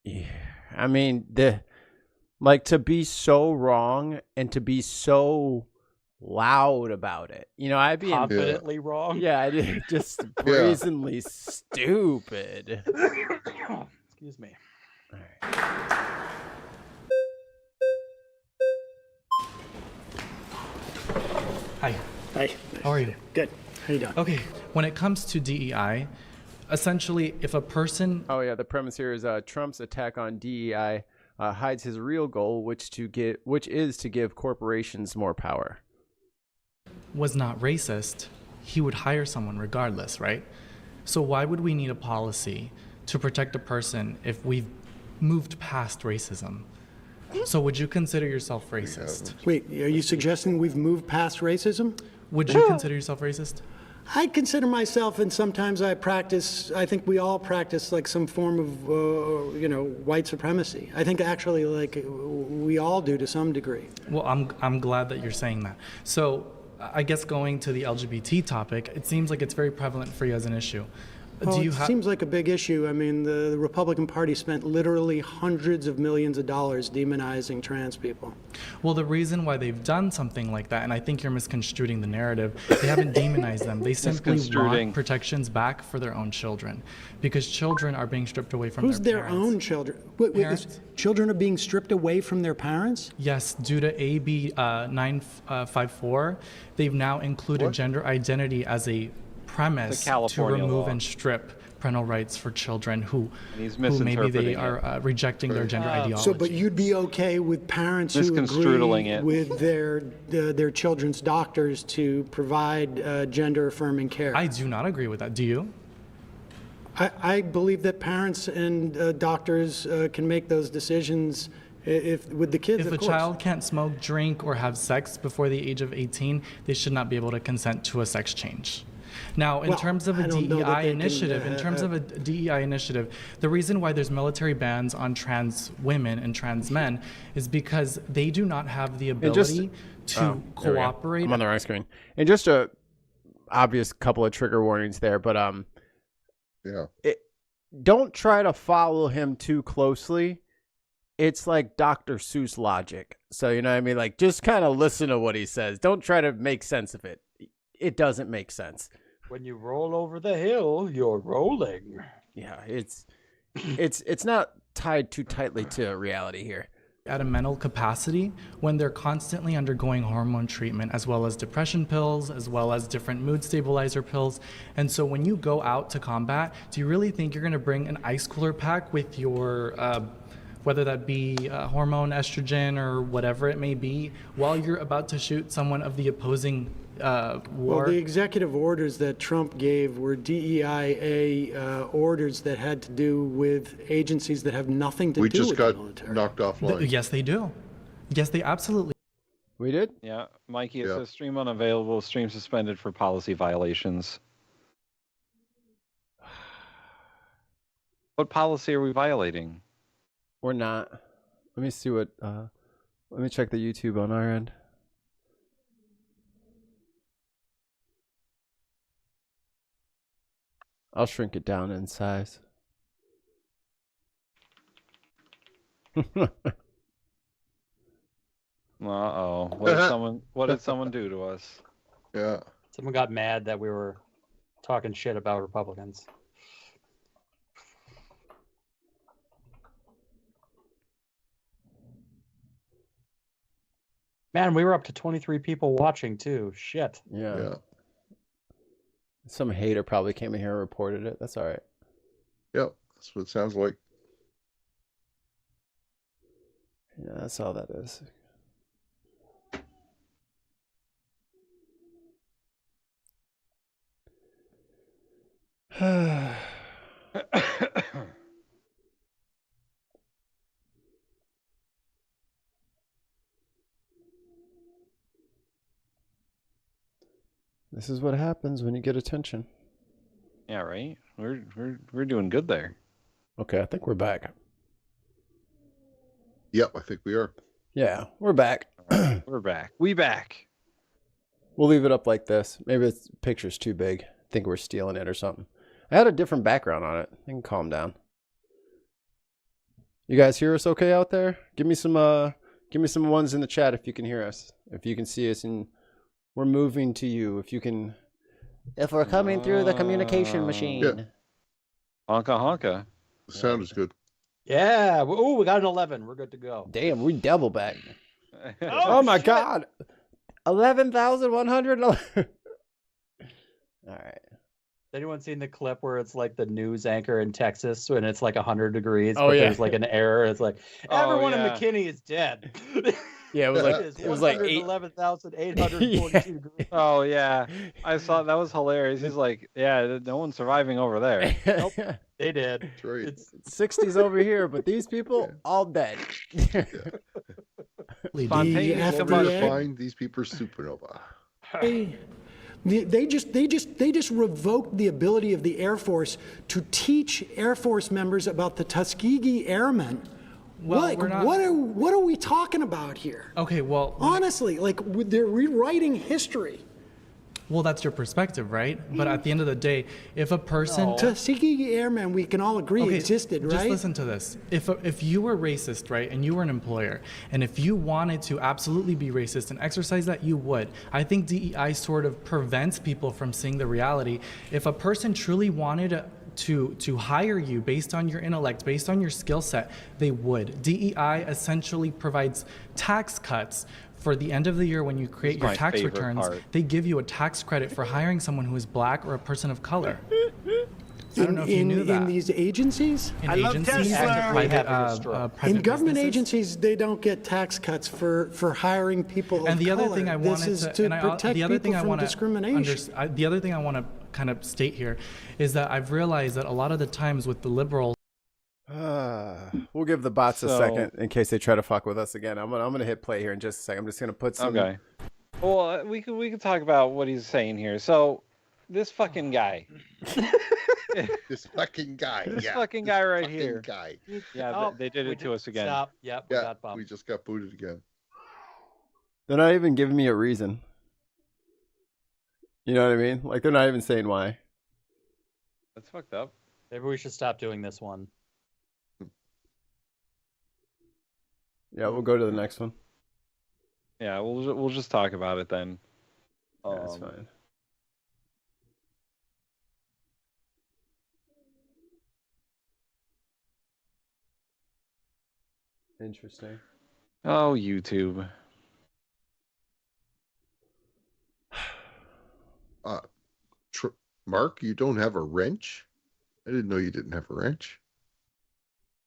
Yeah. I mean, to be so wrong and to be so loud about it. You know, I'd be confidently wrong. Yeah, I did just brazenly stupid. Excuse me. All right. Hi. Hi. How are you? Good. How you doing? Okay. When it comes to DEI, essentially, if a person... Oh, yeah. The premise here is Trump's attack on DEI hides his real goal, which is to give corporations more power. ...was not racist, he would hire someone regardless, right? So why would we need a policy to protect a person if we've moved past racism? So would you consider yourself racist? Wait, are you suggesting we've moved past racism? Would you consider yourself racist? I consider myself, and sometimes I think we all practice like some form of, white supremacy. I think actually like we all do to some degree. Well, I'm glad that you're saying that. So I guess going to the LGBT topic, it seems like it's very prevalent for you as an issue. Well, it seems like a big issue. I mean, the Republican Party spent literally hundreds of millions of dollars demonizing trans people. Well, the reason why they've done something like that, and I think you're misconstruing the narrative, they haven't demonized them. They simply want protections back for their own children, because children are being stripped away from their parents. Who's their own children? Wait, children are being stripped away from their parents? Yes, due to AB 954, they've now included gender identity as a premise to remove and strip parental rights for children who maybe they are rejecting their gender ideology. So, but you'd be okay with parents who agree with their children's doctors to provide gender-affirming care? I do not agree with that. Do you? I believe that parents and doctors can make those decisions with the kids. If a child can't smoke, drink, or have sex before the age of 18, they should not be able to consent to a sex change. Now, in terms of a DEI initiative, the reason why there's military bans on trans women and trans men is because they do not have the ability to cooperate. I'm on the wrong screen. And just a obvious couple of trigger warnings there, but don't try to follow him too closely. It's like Dr. Seuss logic. So, you know what I mean? Like, just kind of listen to what he says. Don't try to make sense of it. It doesn't make sense. When you roll over the hill, you're rolling. Yeah, it's not tied too tightly to reality here. At a mental capacity when they're constantly undergoing hormone treatment, as well as depression pills, as well as different mood stabilizer pills. And so when you go out to combat, do you really think you're going to bring an ice cooler pack with your whether that be hormone, estrogen, or whatever it may be, while you're about to shoot someone of the opposing war. Well, the executive orders that Trump gave were DEIA orders that had to do with agencies that have nothing to do with the military. We just got knocked offline. Yes, they do. Yes, they absolutely. We did? Yeah, Mikey, it says stream unavailable, stream suspended for policy violations. What policy are we violating? We're not. Let me see what, let me check the YouTube on our end. I'll shrink it down in size. Uh-oh. What did someone do to us? Yeah. Someone got mad that we were talking shit about Republicans. Man, we were up to 23 people watching too. Shit. Yeah. Some hater probably came in here and reported it. That's all right. Yep, that's what it sounds like. Yeah, that's all that is. This is what happens when you get attention. Yeah, right. We're doing good there. Okay, I think we're back. Yep, I think we are. Yeah, we're back. We're back. We back. We'll leave it up like this. Maybe the picture's too big. I think we're stealing it or something. I had a different background on it. I can calm down. You guys hear us okay out there? Give me some ones in the chat if you can hear us. If you can see us, and we're moving to you. If we're coming through the communication machine. Yeah. Honka honka. The sound is good. Yeah. Oh, we got an 11. We're good to go. Damn, we double back. Oh my God. 11,100. All right. Anyone seen the clip where it's like the news anchor in Texas and it's like 100 degrees, Oh, but yeah. there's like an error. It's like everyone in yeah. McKinney is dead. Yeah, it was like 11,842 degrees. Oh yeah, I saw that was hilarious. He's like, yeah, no one's surviving over there. Nope, they did. That's right. It's 60s over here, but these people all dead. Spontaneous Come combustion. to find these people are supernova. They just revoked the ability of the Air Force to teach Air Force members about the Tuskegee Airmen. Well, Like, we're not- what are we talking about here? Okay, well, Honestly, like they're rewriting history. well, that's your perspective, right? But at the end of the day, if a person Tuskegee Airmen, we can all agree existed, right? Just listen to this. If you were racist, right, and you were an employer, and if you wanted to absolutely be racist and exercise that, you would. I think DEI sort of prevents people from seeing the reality. If a person truly wanted to hire you based on your intellect, based on your skill set, they would. DEI essentially provides tax cuts for the end of the year when you create your my tax favorite returns. part. They give you a tax credit for hiring someone who is black or a person of color. I don't know if you knew that. In these agencies? In agencies and private In government businesses. agencies, they don't get tax cuts for hiring people And of the other color. thing I This wanted is to, to and I, protect the other people thing I from want to discrimination. the other thing I want to kind of state here is that I've realized that a lot of the times with the liberals. We'll give the bots a So- second in case they try to fuck with us again. I'm gonna hit play here in just a second. I'm just gonna put some. Okay. Well, we could talk about what he's saying here. So, this fucking guy. This fucking guy. This yeah. fucking guy right fucking here. Guy. Yeah, Oh, they did we it to us again. Stop. Yep, we Yeah, got bumped. we just got booted again. They're not even giving me a reason. You know what I mean? Like they're not even saying why. That's fucked up. Maybe we should stop doing this one. Yeah, we'll go to the next one. Yeah, we'll just talk about it then. Yeah, that's fine. Interesting. Oh, YouTube. Mark, you don't have a wrench? I didn't know you didn't have a wrench.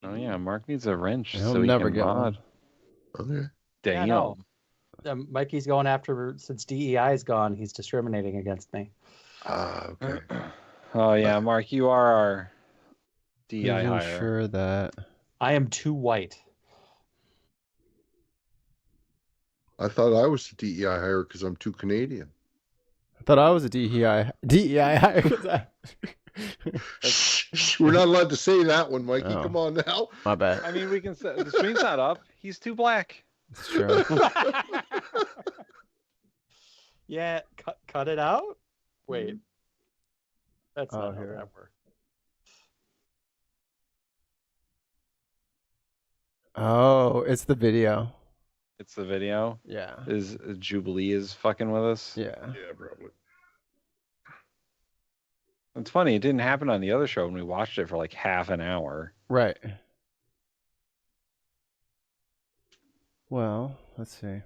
Oh yeah, Mark needs a wrench He'll so he never can get mod. Okay. Damn. Yeah, no. Mikey's going after, since DEI is gone, he's discriminating against me. Okay. Oh yeah, Mark, you are our DI Please hire. ensure that. I am too white. I thought I was the DEI hire because I'm too Canadian. I thought I was a DEI hire. We're not allowed to say that one, Mikey. Oh. Come on now. My bad. I mean, we can say the stream's not up. He's too black. It's true. Yeah, cut it out? Wait. That's not how here. that works. Oh, it's the video. It's the video. Yeah. Is Jubilee is fucking with us? Yeah. Yeah, probably. It's funny. It didn't happen on the other show, and we watched it for like half an hour. Right. Well, let's see.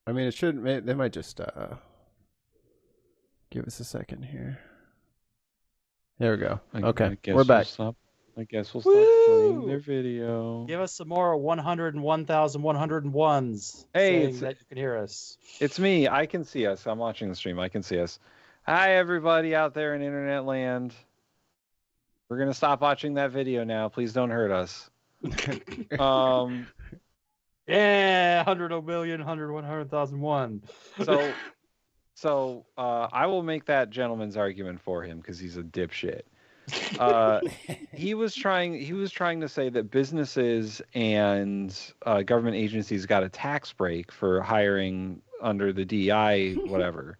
I mean, it should. They might just give us a second here. There we go. Okay, we're back. I guess we'll stop playing their video. Give us some more 101,101s. Hey, saying that you can hear us. It's me. I can see us. I'm watching the stream. I can see us. Hi, everybody out there in internet land. We're gonna stop watching that video now. Please don't hurt us. Yeah, 100,000,000, 100,001. So I will make that gentleman's argument for him because he's a dipshit. He was trying to say that businesses and government agencies got a tax break for hiring under the DEI whatever.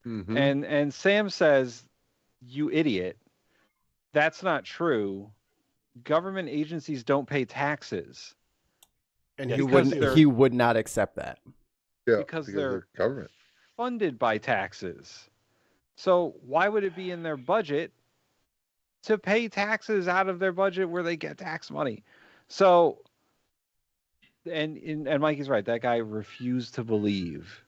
Mm-hmm. And Sam says, "You idiot. That's not true. Government agencies don't pay taxes." And he would not accept that. Yeah, because they're government funded by taxes. So why would it be in their budget to pay taxes out of their budget where they get tax money? So, and Mikey's right. That guy refused to believe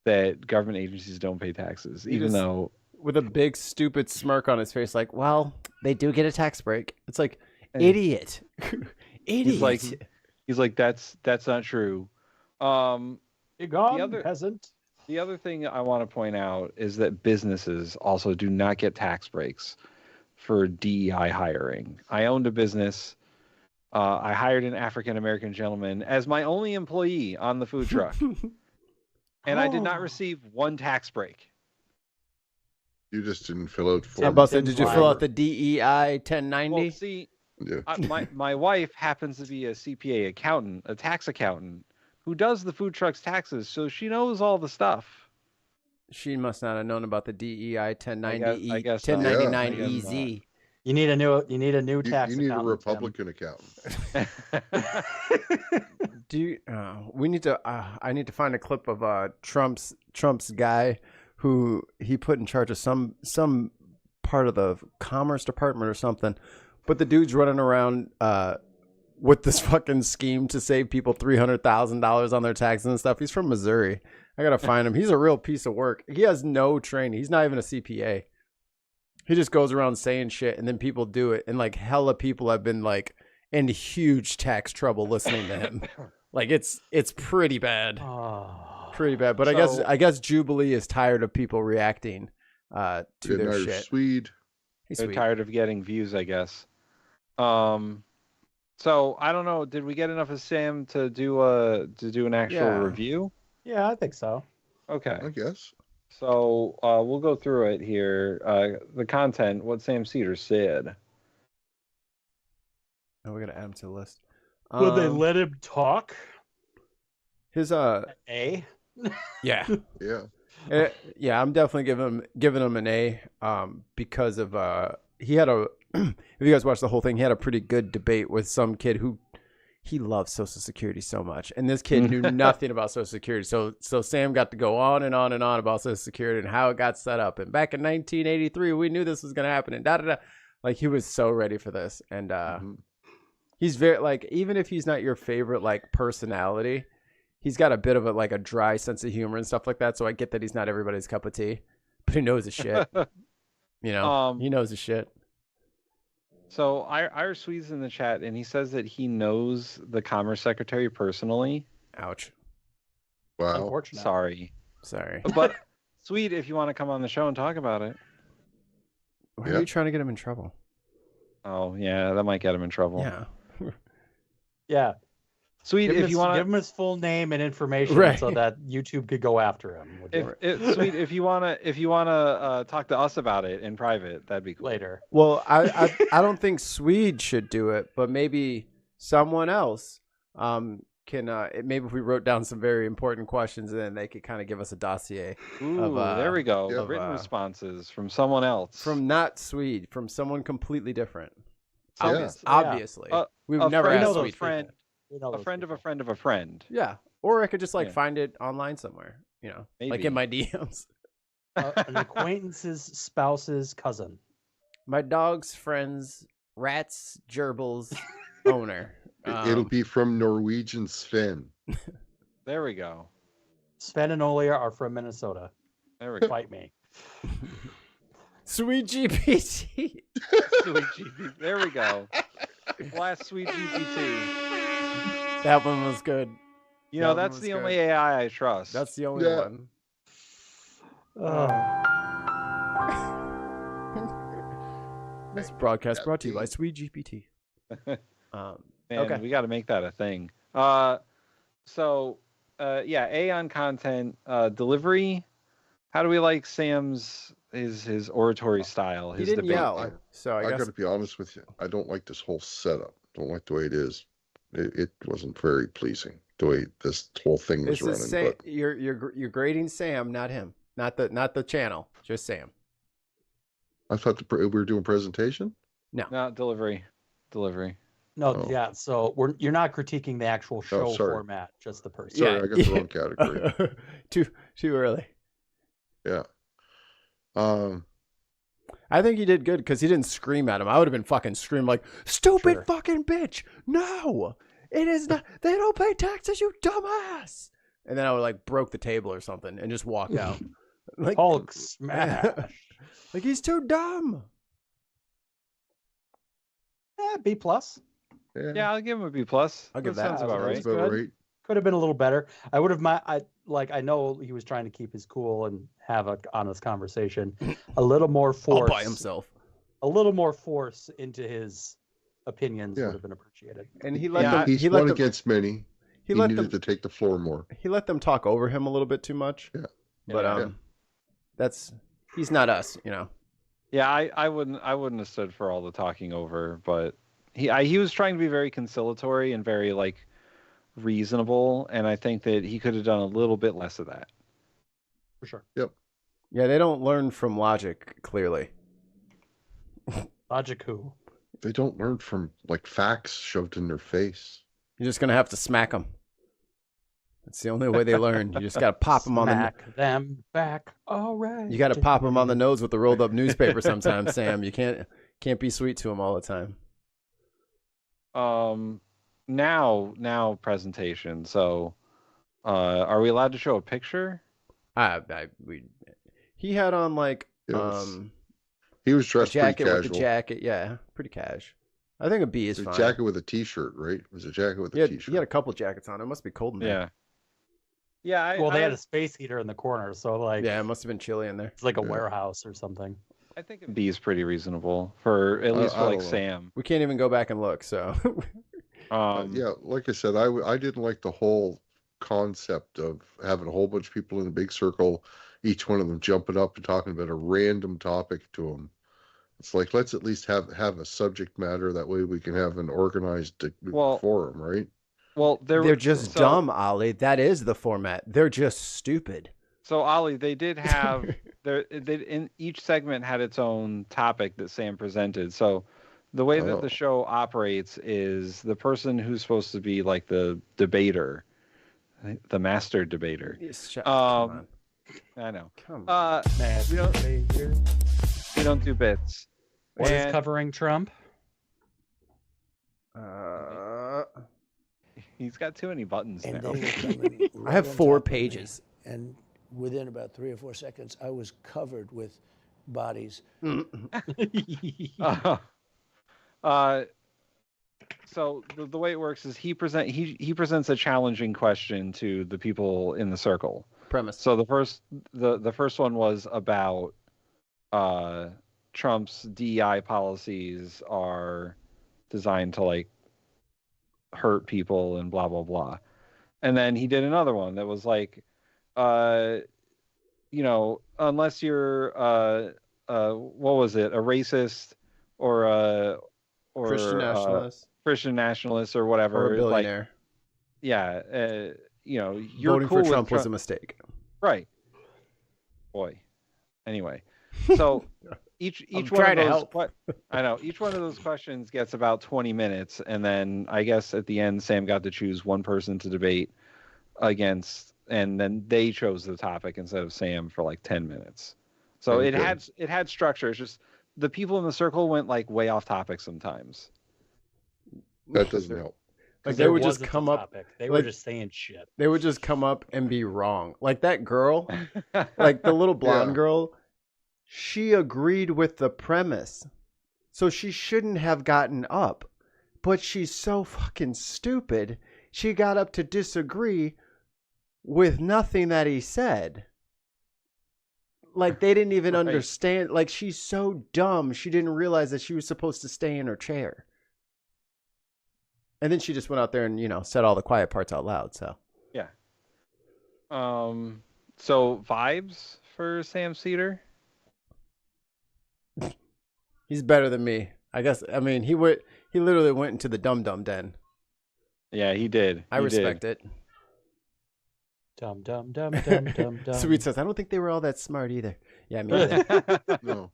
that government agencies don't pay taxes, even though with a big stupid smirk on his face, like, well, they do get a tax break. It's like, idiot, idiot. He's like, that's not true. Peasant. The other thing I want to point out is that businesses also do not get tax breaks for DEI hiring. I owned a business. I hired an African-American gentleman as my only employee on the food truck. And I did not receive one tax break. You just didn't fill out How about that? Did you fill out the DEI 1090? Well, see, my wife happens to be a CPA accountant, a tax accountant, who does the food truck's taxes, so she knows all the stuff. She must not have known about the DEI 1090 I guess 1099 not. EZ. You need a new tax. You need accountant, a Republican accountant. Do you, we need to? I need to find a clip of Trump's guy who he put in charge of some part of the Commerce Department or something. But the dude's running around with this fucking scheme to save people $300,000 on their taxes and stuff. He's from Missouri. I gotta find him. He's a real piece of work. He has no training. He's not even a CPA. He just goes around saying shit, and then people do it. And like hella people have been like in huge tax trouble listening to him. Like it's pretty bad. Pretty bad. But I guess Jubilee is tired of people reacting to their shit. Swede. They're tired of getting views, I guess. So I don't know. Did we get enough of Sam to do an actual review? Yeah, I think so. Okay. I guess. So we'll go through it here. The content, what Sam Cedar said. Oh, we gotta add him to the list. Will they let him talk? His A? Yeah. Yeah. Yeah, I'm definitely giving him an A. Because of he had a if you guys watch the whole thing, he had a pretty good debate with some kid who he loves Social Security so much, and this kid knew nothing about Social Security. So Sam got to go on and on and on about Social Security and how it got set up. And back in 1983, we knew this was gonna happen. And like he was so ready for this. And he's very like, even if he's not your favorite like personality, he's got a bit of a dry sense of humor and stuff like that. So I get that he's not everybody's cup of tea, but he knows his shit. You know, he knows his shit. So Irish Swede's in the chat, and he says that he knows the Commerce Secretary personally. Ouch. Wow. Unfortunate. Sorry. But Swede, if you want to come on the show and talk about it. Why are you trying to get him in trouble? Oh, yeah, that might get him in trouble. Yeah. Yeah. Sweet, if you want to give him his full name and information, so that YouTube could go after him. Sweet, if you wanna talk to us about it in private, that'd be cool. Later. Well, I don't think Swede should do it, but maybe someone else can. Maybe if we wrote down some very important questions, and then they could kind of give us a dossier. Ooh, there we go. Written responses from someone else. From not Swede, from someone completely different. Yes. Obviously, we've never asked Swede. A friend of a friend of a friend. Yeah, or I could just find it online somewhere. Maybe. Like in my DMs. An acquaintance's spouse's cousin. My dog's friend's rat's gerbil's owner. It'll be from Norwegian Sven. There we go. Sven and Olia are from Minnesota. There we go. Fight me. Sweet GPT. Sweet GPT. There we go. Last Sweet GPT. That one was good. That's the only AI I trust. That's the only one. This broadcast brought to you by Sweet GPT. Man, we got to make that a thing. Aeon content delivery. How do we like Sam's his oratory style? His debate. I got to be honest with you. I don't like this whole setup. Don't like the way it is. It wasn't very pleasing the way this whole thing was running. You're grading Sam, not him, not the channel, just Sam. I thought we were doing presentation. No, delivery. No, yeah. So you're not critiquing the actual show format, just the person. Sorry, I got the wrong category. Too early. Yeah. I think he did good because he didn't scream at him. I would have been fucking screaming like, "Stupid fucking bitch! No, it is not. They don't pay taxes, you dumbass!" And then I would broke the table or something and just walk out. Hulk smash. He's too dumb. B plus. Yeah, I'll give him a B+. I'll give that. Sounds about right. Could have been a little better. I would have. I know he was trying to keep his cool and have an honest conversation. A little more force. All by himself. A little more force into his opinions would have been appreciated. And he let them. He's one against many. He needed to take the floor more. He let them talk over him a little bit too much. Yeah. But he's not us, Yeah, I wouldn't have stood for all the talking over, but he was trying to be very conciliatory and very reasonable, and I think that he could have done a little bit less of that. For sure. Yep. Yeah, they don't learn from logic, clearly. Logic who? They don't learn from facts shoved in their face. You're just gonna have to smack them. That's the only way they learn. You just gotta pop them on the. Smack them back. All right. You gotta pop them on the nose with the rolled up newspaper sometimes, Sam. You can't be sweet to them all the time. Now presentation. So, are we allowed to show a picture? He had on he was dressed pretty casual. With the jacket, yeah, pretty cash. I think a B is fine. A jacket with a t-shirt, right? It was a jacket with a t-shirt. He had a couple jackets on. It must be cold in there. Yeah. They had a space heater in the corner, so yeah, it must have been chilly in there. It's like a warehouse or something. I think a B is pretty reasonable for at least for Sam. We can't even go back and look, so. Yeah, like I said, I didn't like the whole concept of having a whole bunch of people in a big circle, each one of them jumping up and talking about a random topic to them. It's let's at least have a subject matter. That way we can have an organized forum, right? Well, they're just dumb, Ollie. That is the format. They're just stupid. So, Ollie, they did have they in each segment had its own topic that Sam presented. So, the way that the show operates is the person who's supposed to be the debater, the master debater. Come on. I know. Come on. We don't do bits. What is covering Trump? He's got too many buttons And now. they were coming I have right on 4 top of me, pages. and within about 3 or 4 seconds, I was covered with bodies. So the way it works is he presents a challenging question to the people in the circle. Premise. So the first one was about Trump's DEI policies are designed to like hurt people and blah blah blah. And then he did another one that was like, unless you're what was it, a racist or Christian nationalist or whatever, or a billionaire. You're voting cool for Trump with was a mistake. Right. Boy. Anyway, so each one of those I know each one of those questions gets about 20 minutes, and then I guess at the end Sam got to choose one person to debate against, and then they chose the topic instead of Sam for like 10 minutes. So it had structure. It's just the people in the circle went like way off topic sometimes. That doesn't help. Like they would just come up. They were just saying shit. They would just come up and be wrong. Like that girl, like the little blonde girl, she agreed with the premise. So she shouldn't have gotten up. But she's so fucking stupid. She got up to disagree with nothing that he said. Like they didn't even understand. Like she's so dumb. She didn't realize that she was supposed to stay in her chair. And then she just went out there and, said all the quiet parts out loud. So, yeah. So vibes for Sam Cedar? He's better than me. I guess. I mean, he literally went into the dum-dum den. Yeah, he did. I respect it. Dum dum dum dum dum dum. Sweet says, I don't think they were all that smart either. Yeah, me either. No,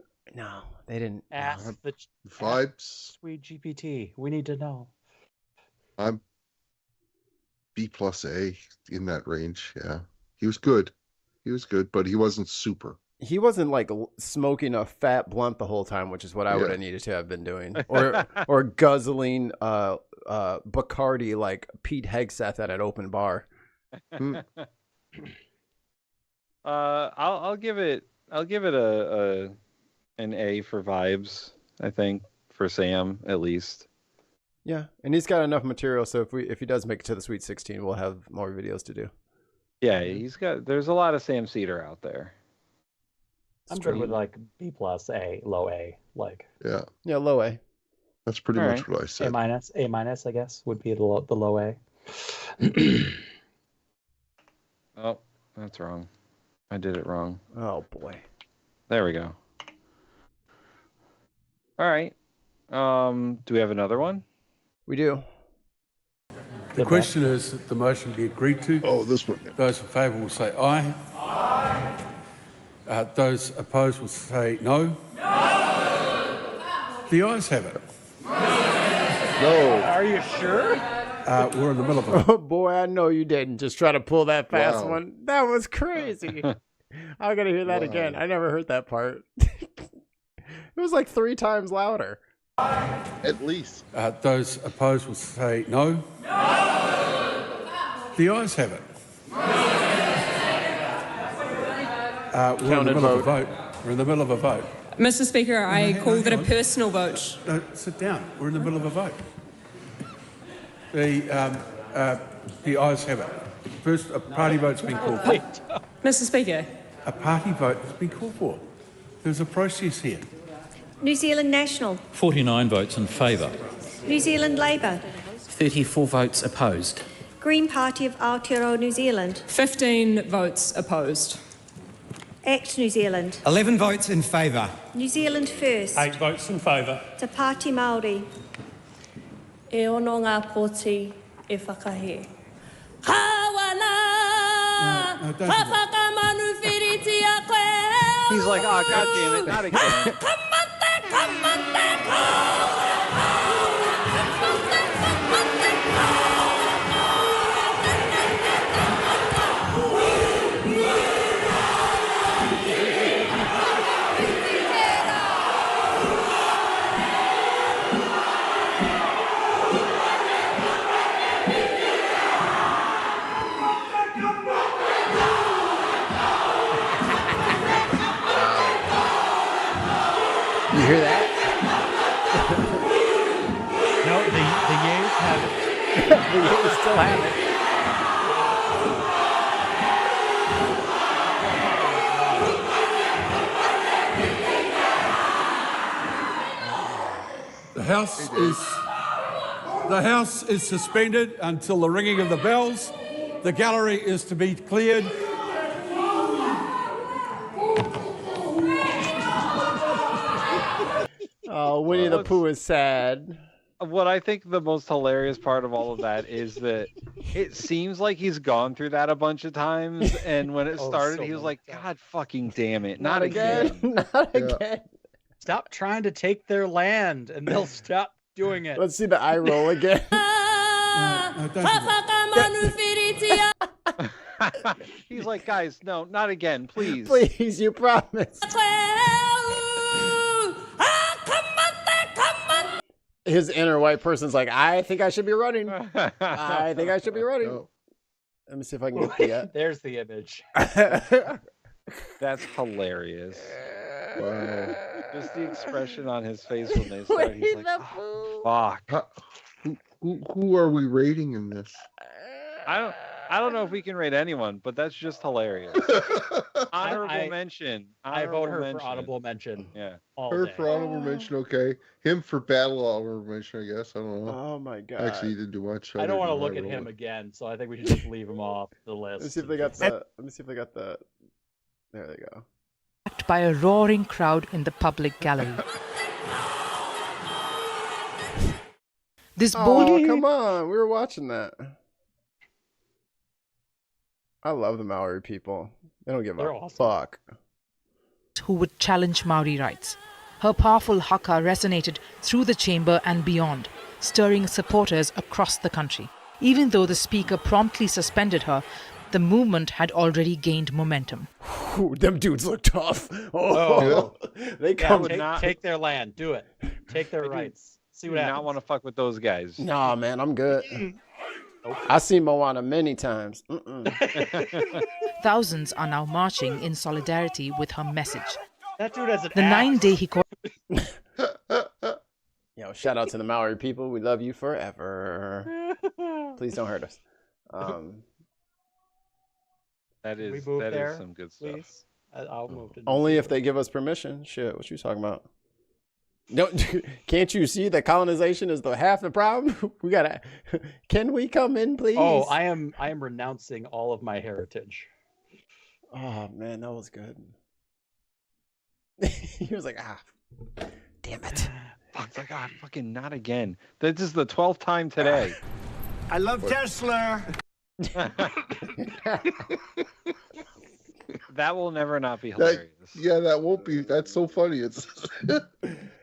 they didn't. Ask the vibes. Sweet GPT. We need to know. I'm B+A in that range. Yeah, he was good. But he wasn't super. He wasn't like smoking a fat blunt the whole time, which is what I would have needed to have been doing, or guzzling Bacardi like Pete Hegseth at an open bar. I'll give it an A for vibes. I think for Sam at least. Yeah, and he's got enough material, so if he does make it to the Sweet 16, we'll have more videos to do. Yeah, there's a lot of Sam Cedar out there. I'm good with like B+A, low A, like. Yeah, low A. That's pretty much what I said. A minus, I guess, would be the low A. Oh, that's wrong. I did it wrong. Oh boy. There we go. All right. Do we have another one? We do. The question is that the motion be agreed to. Oh, this one. Those in favour will say aye. Aye. Those opposed will say no. No. The ayes have it. No. Are you sure? We're in the middle of it. Oh boy, I know you didn't just try to pull that fast one. That was crazy. I gotta hear that again. I never heard that part. It was like 3 times louder. At least. Those opposed will say no. No. The ayes have it. We're in the middle of a vote. We're in the middle of a vote. Mr. Speaker, I call that a personal vote. No, sit down. We're in the middle of a vote. The ayes have it. First, a party vote's been called for. Mr. Speaker. A party vote has been called for. There's a process here. New Zealand National. 49 votes in favour. New Zealand Labour. 34 votes opposed. Green Party of Aotearoa New Zealand. 15 votes opposed. ACT New Zealand. 11 votes in favour. New Zealand First. 8 votes in favour. Te Pāti Māori. E ono ngā pōti e whakahe. He's like, oh, God damn it, not again. You hear that? We still have it. The House is suspended until the ringing of the bells. The gallery is to be cleared. Oh, Winnie the Pooh is sad. What I think the most hilarious part of all of that is that it seems like he's gone through that a bunch of times, and when it started, he was like, God fucking damn it, not again. Not again. Stop trying to take their land, and they'll stop doing it. Let's see the eye roll again. He's like, guys, no, not again, please. Please, you promise. His inner white person's like, I think I should be running. I think I should be running. No. Let me see if I can get the... There's the image. That's hilarious. Wow. Just the expression on his face when they start. He's like, oh, fuck. Who are we rating in this? I don't know if we can rate anyone, but that's just hilarious. Honorable mention. I vote her for honorable mention. Yeah. Her for honorable mention, okay. Him for battle honorable mention, I guess. I don't know. Oh my god. Actually, he didn't do much. I don't want to look at him again, so I think we should just leave him off the list. Let me see if they got the. Let me see if they got the. There they go. By a roaring crowd in the public gallery. This bold. Oh, come on. We were watching that. I love the Maori people. They don't give a fuck. Who would challenge Maori rights. Her powerful haka resonated through the chamber and beyond, stirring supporters across the country. Even though the speaker promptly suspended her, the movement had already gained momentum. Ooh, them dudes look tough. Oh, they come. Take their land. Do it. Take their rights. See what happens. I don't want to fuck with those guys. Nah, man, I'm good. I've seen Moana many times. Thousands are now marching in solidarity with her message. That dude has an The 9-day he called. Yo, shout out to the Maori people. We love you forever. Please don't hurt us. That is some good stuff. Please? I'll move to Only if they give us permission. Shit, what you talking about? No, can't you see that colonization is the half the problem? We gotta. Can we come in, please? Oh, I am renouncing all of my heritage. Oh man, that was good. He was like, damn it. Fuck, like, God, fucking not again. This is the 12th time today. I love Tesla. That will never not be hilarious. That won't be. That's so funny. It's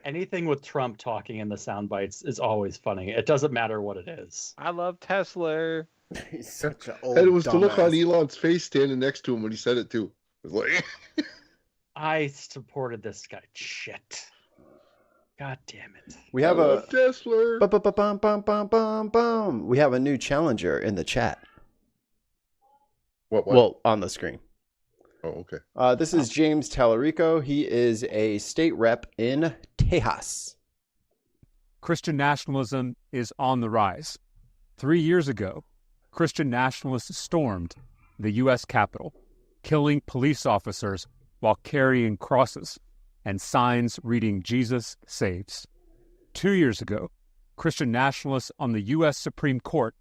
anything with Trump talking in the sound bites is always funny. It doesn't matter what it is. I love Tesla. He's such an old. And it was dumbass. the look on Elon's face standing next to him when he said it too. It was like, I supported this guy. Shit. God damn it. We have a Tesla. We have a new challenger in the chat. What? Well, on the screen. Oh, okay. This is James Tallarico. He is a state rep in Tejas. Christian nationalism is on the rise. 3 years ago, Christian nationalists stormed the U.S. Capitol, killing police officers while carrying crosses and signs reading Jesus Saves. 2 years ago, Christian nationalists on the U.S. Supreme Court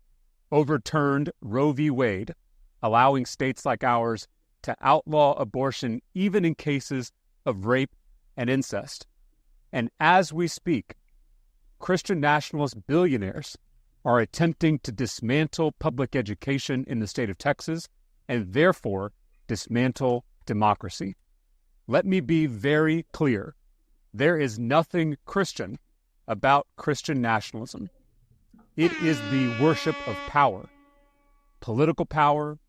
overturned Roe v. Wade, allowing states like ours to outlaw abortion even in cases of rape and incest. And as we speak, Christian nationalist billionaires are attempting to dismantle public education in the state of Texas and therefore dismantle democracy. Let me be very clear. There is nothing Christian about Christian nationalism. It is the worship of power, political power,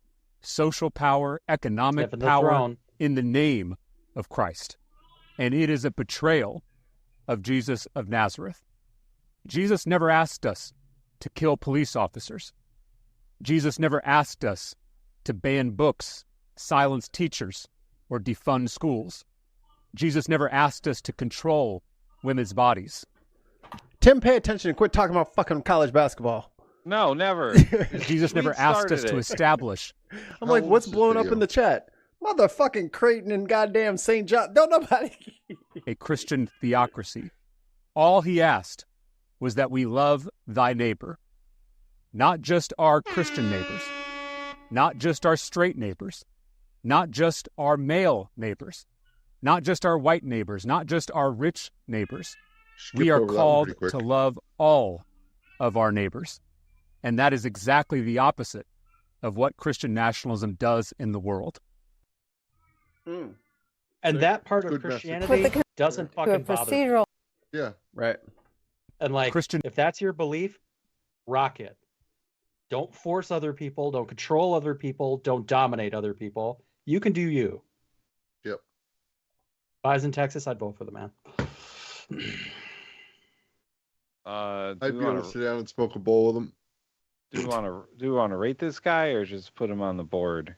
social power, economic power in the name of Christ. And it is a betrayal of Jesus of Nazareth. Jesus never asked us to kill police officers. Jesus never asked us to ban books, silence teachers, or defund schools. Jesus never asked us to control women's bodies. Tim, pay attention and quit talking about fucking college basketball. No, never. Jesus never asked us to establish. I'm like, what's blowing up in the chat? Motherfucking Creighton and goddamn St. John. Don't nobody. A Christian theocracy. All he asked was that we love thy neighbor. Not just our Christian neighbors. Not just our straight neighbors. Not just our male neighbors. Not just our white neighbors. Not just our rich neighbors. We are called to love all of our neighbors. And that is exactly the opposite of what Christian nationalism does in the world. And that part of Christianity doesn't fucking bother me. Yeah. Right. And like, if that's your belief, rock it. Don't force other people. Don't control other people. Don't dominate other people. You can do you. Yep. If I was in Texas, I'd vote for the man. I'd be able to sit down and smoke a bowl with him. Do we want to rate this guy or just put him on the board?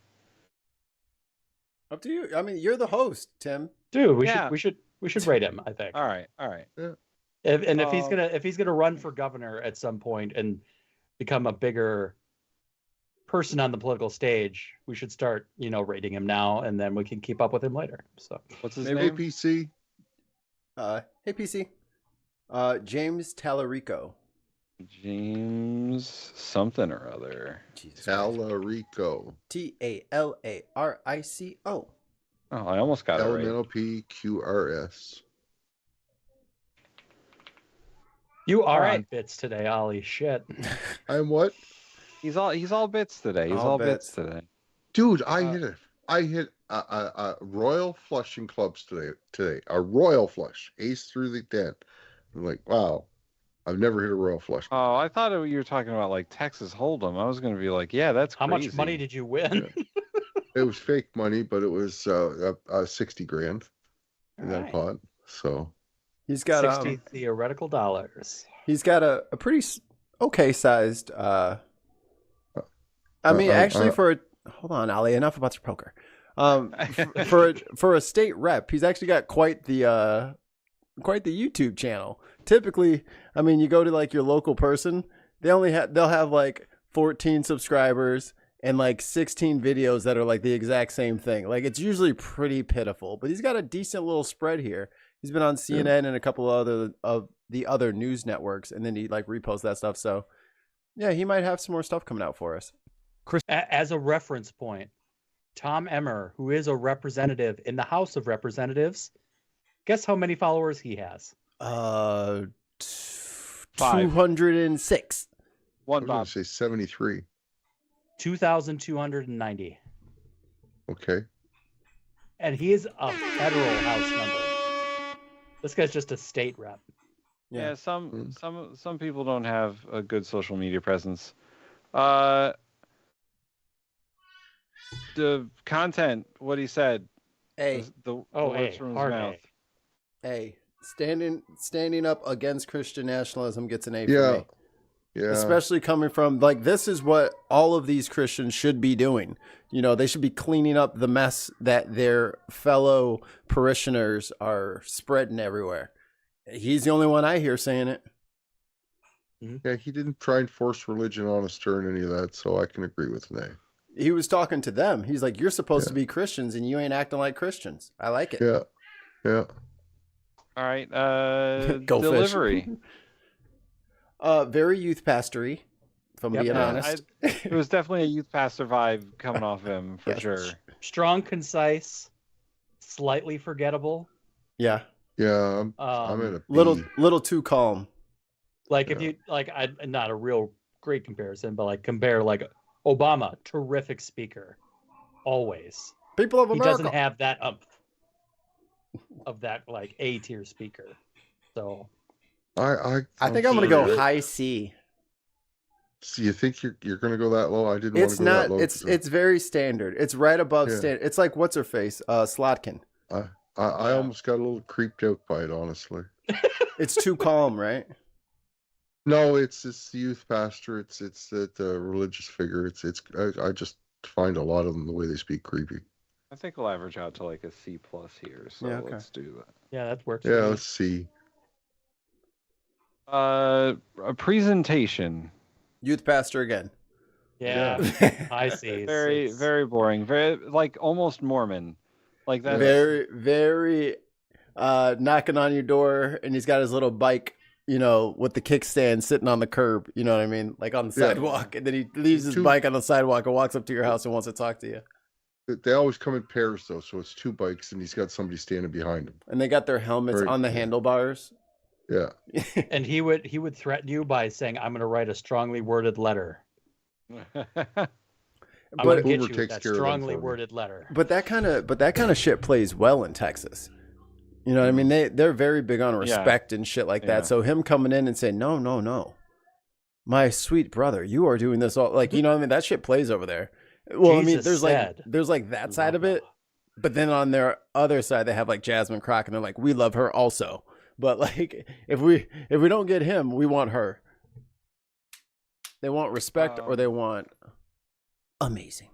Up to you. I mean, you're the host, Tim. Dude, we should rate him, I think. All right. Yeah. If he's gonna run for governor at some point and become a bigger person on the political stage, we should start, rating him now, and then we can keep up with him later. So what's his name? PC. Hey PC. James Tallarico. James something or other. Tallarico. Tallarico. Oh, I almost got it right. LMNOPQRS. You are on bits today, Ollie. Shit. I'm what? He's all bits today. He's all bits today. Dude, I hit a royal flush in clubs today. A royal flush. Ace through the 10. I'm like, wow. I've never hit a royal flush. Oh, I thought you were talking about like Texas Hold'em. I was going to be like, yeah, that's how crazy. much money did you win? Yeah. It was fake money, but it was 60 grand in that pot. So he's got 60 theoretical dollars. He's got a pretty okay sized. I mean, actually, hold on, Ali. Enough about your poker. For a state rep, he's actually got quite the YouTube channel. Typically, I mean, you go to like your local person, they'll have like 14 subscribers and like 16 videos that are like the exact same thing. Like it's usually pretty pitiful, but he's got a decent little spread here. He's been on CNN and a couple of the other news networks, and then he like reposts that stuff. So yeah, he might have some more stuff coming out for us. As a reference point, Tom Emmer, who is a representative in the House of Representatives, guess how many followers he has? 206. One Bob. Bob. Say 73. 2,290. Okay. And he is a federal House member. This guy's just a state rep. Yeah, some people don't have a good social media presence. The content, what he said. The words from his mouth. Hey, standing up against Christian nationalism gets an A for me. Yeah. Especially coming from, like, this is what all of these Christians should be doing. They should be cleaning up the mess that their fellow parishioners are spreading everywhere. He's the only one I hear saying it. Yeah, he didn't try and force religion on us during any of that, so I can agree with Nay. He was talking to them. He's like, you're supposed to be Christians, and you ain't acting like Christians. I like it. Yeah. All right. Go delivery. Very youth pastory, if I'm being honest. It was definitely a youth pastor vibe coming off him for sure. Strong, concise, slightly forgettable. Yeah. Yeah. I'm at a little too calm. Like if you not a real great comparison, but like compare like Obama, terrific speaker, always. People of America. He doesn't have that of that like A tier speaker. So I think I'm gonna go high C. So you think you're gonna go that low? I didn't. It's want to go not. That low it's very standard. It's right above standard. It's like what's her face, Slotkin. I almost got a little creeped out by it, honestly. It's too calm, right? No, it's the youth pastor. It's the religious figure. I just find a lot of them the way they speak creepy. I think we'll average out to like a C+ here. So let's do that. Yeah, that works. Yeah, let's see. A presentation. Youth pastor again. Yeah, I see. Very, very boring. Very like almost Mormon. Like that. Very, very knocking on your door, and he's got his little bike, with the kickstand sitting on the curb. You know what I mean? Like on the sidewalk, and then he leaves his bike on the sidewalk and walks up to your house and wants to talk to you. They always come in pairs though, so it's 2 bikes, and he's got somebody standing behind him. And they got their helmets on the handlebars. Yeah. And he would threaten you by saying, "I'm going to write a strongly worded letter." I'm going to get you that strongly worded letter. But that kind of shit plays well in Texas. You know what I mean? They're very big on respect and shit like that. So him coming in and saying, no, my sweet brother, you are doing this all like, you know what I mean? That shit plays over there. Well, Jesus, I mean, there's like that side of it, but then on their other side they have like Jasmine Crock, and they're like, we love her also. But like, if we don't get him, we want her. They want respect or they want amazing.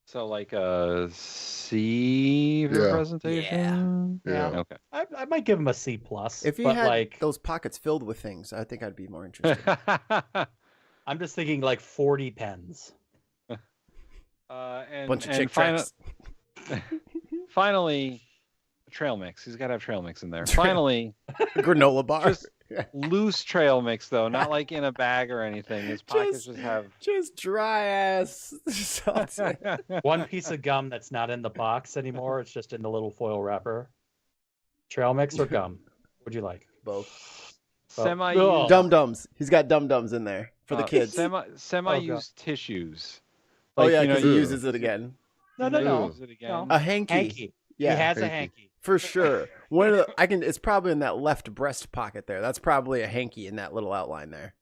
So like a C for presentation? Yeah. Okay. I might give him a C+. If he had those pockets filled with things, I think I'd be more interested. I'm just thinking like 40 pens. Bunch of chick tracks. Finally, trail mix. He's got to have trail mix in there. Finally, granola bar. Just loose trail mix though, not like in a bag or anything. His pockets just have dry ass. One piece of gum that's not in the box anymore. It's just in the little foil wrapper. Trail mix or gum? What'd you like? Both. Semi dum-dums. He's got dum-dums in there for the kids. Semi-used tissues. Like, because he uses it again. No. A hanky. Yeah, he has a hanky. For sure. It's probably in that left breast pocket there. That's probably a hanky in that little outline there.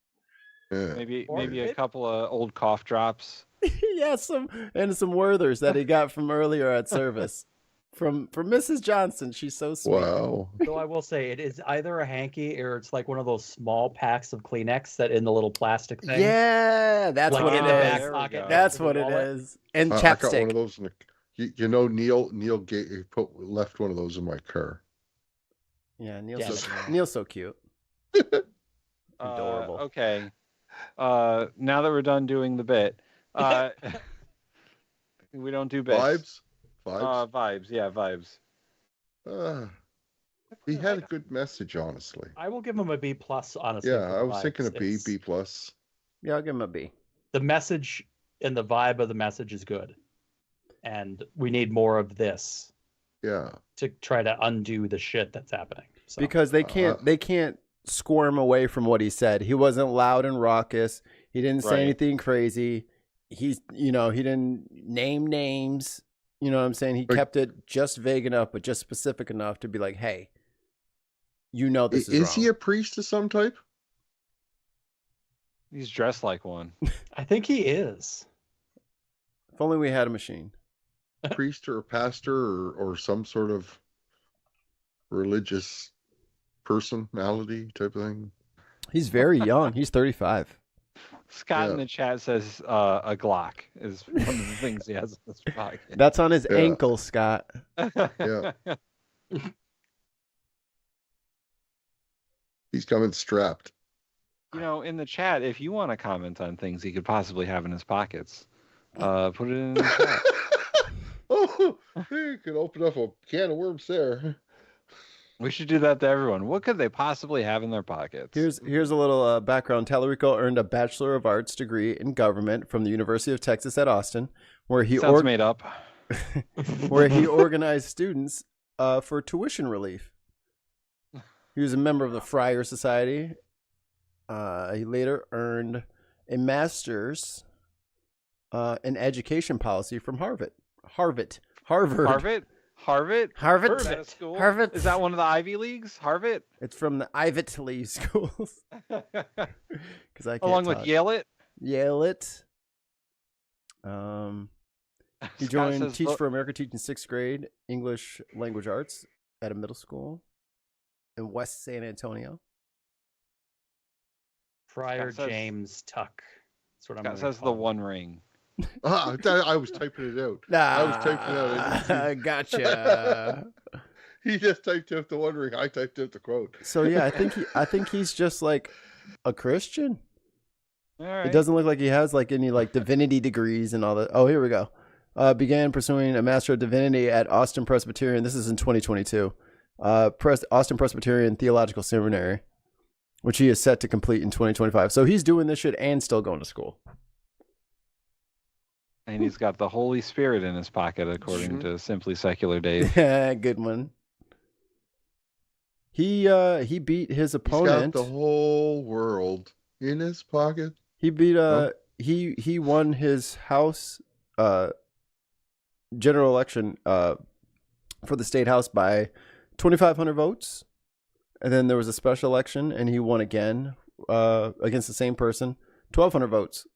Yeah. Maybe a couple of old cough drops. Yeah, some Werthers that he got from earlier at service. From Mrs. Johnson. She's so sweet. Wow. So I will say it is either a hanky or it's like one of those small packs of Kleenex that in the little plastic thing. Yeah, that's like what it is. That's what it is. And chapstick. I got one of those in the Neil left one of those in my car. Yeah, Neil's so cute. Adorable. Okay. Now that we're done doing the bit, we don't do bits. Vibes. Yeah, vibes. He had a good message, honestly. I will give him a B+, honestly. Yeah, I was thinking a B+. Yeah, I'll give him a B. The message and the vibe of the message is good. And we need more of this. Yeah. To try to undo the shit that's happening. So. Because they can't squirm away from what he said. He wasn't loud and raucous. He didn't say anything crazy. He didn't name names. You know what I'm saying? He kept it just vague enough, but just specific enough to be like, hey, this is wrong. Is he a priest of some type? He's dressed like one. I think he is. If only we had a machine. Priest or a pastor or some sort of religious personality type of thing. He's very young. He's 35. Scott in the chat says a Glock is one of the things he has in his pocket. That's on his ankle, Scott. Yeah. He's coming strapped. In the chat, if you want to comment on things he could possibly have in his pockets, put it in the chat. Oh, you could open up a can of worms there. We should do that to everyone. What could they possibly have in their pockets? Here's a little background. Tallarico earned a Bachelor of Arts degree in government from the University of Texas at Austin, where he made up. where he organized students for tuition relief. He was a member of the Friar Society. He later earned a master's in education policy from Harvard. Harvard. Is that a school? Harvard. Is that one of the Ivy Leagues? Harvard. It's from the Ivy League schools. Along with Yale. He joined Teach for America, teaching 6th grade English language arts at a middle school in West San Antonio. Friar James Tuck. That's what Scott says the One Ring. I was typing it out. I was typing it out. Gotcha. He just typed out the One Ring. I typed out the quote. So yeah, I think he's just like a Christian. It doesn't look like he has like any like divinity degrees and all that. Oh, here we go. Began pursuing a Master of Divinity at Austin Presbyterian. This is in 2022. Austin Presbyterian Theological Seminary, which he is set to complete in 2025. So he's doing this shit and still going to school. And he's got the Holy Spirit in his pocket, according to Simply Secular Dave. Yeah, good one. He beat his opponent. He's got the whole world in his pocket. He beat he won his House general election for the state house by 2,500 votes, and then there was a special election, and he won again against the same person, 1,200 votes.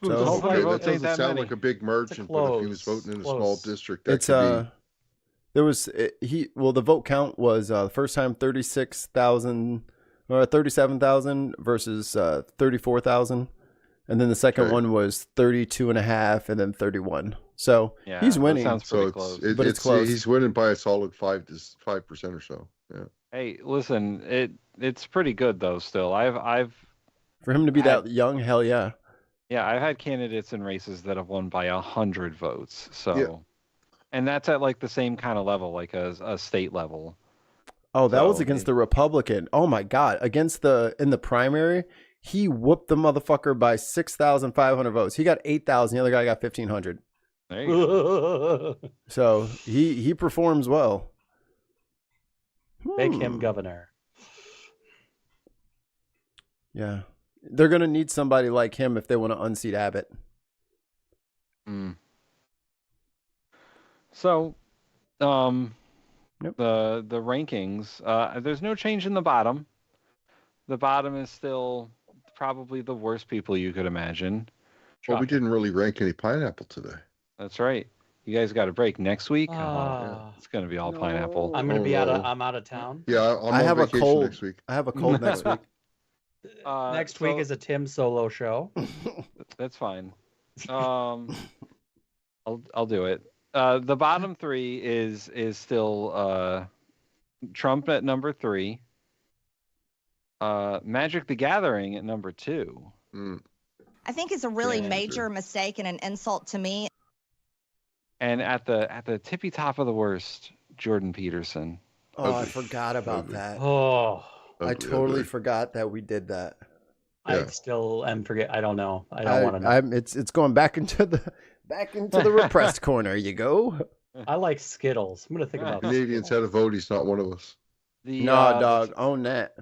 So that doesn't sound like a big margin, but if he was voting in a small district, that could be. There was the vote count was the first time 36,000 or 37,000 versus 34,000, and then the second one was 32.5, and then 31. So he's winning. That sounds pretty close. But it's close. He's winning by a solid 5% or so. Yeah. Hey, listen, it's pretty good though. Still, I've for him to be that young, hell yeah. Yeah, I've had candidates in races that have won by 100 votes. So, and that's at like the same kind of level, like a state level. Oh, that was against the Republican. Oh my God, in the primary, he whooped the motherfucker by 6,500 votes. He got 8,000. The other guy got 1,500. There you go. So he performs well. Make him governor. Yeah. They're going to need somebody like him if they want to unseat Abbott. So, the rankings, there's no change in the bottom. The bottom is still probably the worst people you could imagine. Well, we didn't really rank any pineapple today. That's right. You guys got a break next week. It's going to be all pineapple. I'm going to be I'm out of town. Yeah, I have a cold next week. I have a cold next week. Next week is a Tim solo show. That's fine. I'll do it. The bottom three is still Trump at number 3, Magic the Gathering at number 2. I think it's a really major mistake and an insult to me. And at the tippy top of the worst, Jordan Peterson. Oh, I forgot about that. Oh, I totally forgot that we did that. I still am forget. I don't know. I don't want to know. It's going back into the repressed corner. You go. I like Skittles. I'm gonna think about Canadians had a vote. He's not one of us. Dog. Own that.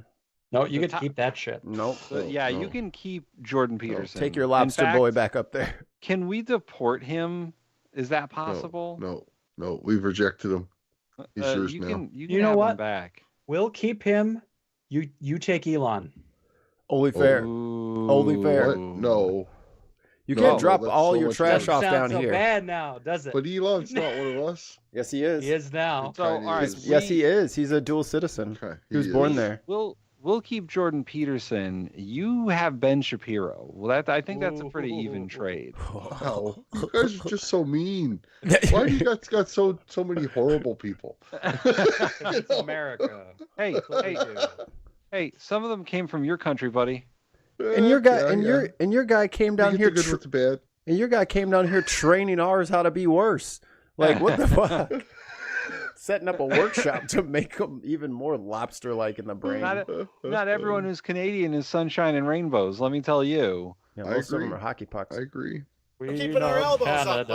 No, you get to keep that shit. Nope. You can keep Jordan Peterson. Take your lobster boy back up there. Can we deport him? Is that possible? No. We've rejected him. He's yours now. You know what? Him back. We'll keep him. You take Elon. Only fair. Only fair. What? No. You can't drop all your trash off down so here. Bad now, does it? But Elon's not one of us. Yes, he is. He is now. So, all right, yes, he is. He's a dual citizen. Okay. He was born there. We'll keep Jordan Peterson. You have Ben Shapiro. Well, I think that's a pretty even trade. Wow, you guys are just so mean. Why do you guys got so many horrible people? It's America. Hey, some of them came from your country, buddy. And your guy, your guy came down here. Good with the bad. And your guy came down here training ours how to be worse. Like what the fuck? Setting up a workshop to make them even more lobster-like in the brain. Not everyone who's Canadian is sunshine and rainbows. Let me tell you. Yeah, most of them are hockey pucks. I agree. We're keeping our elbows up,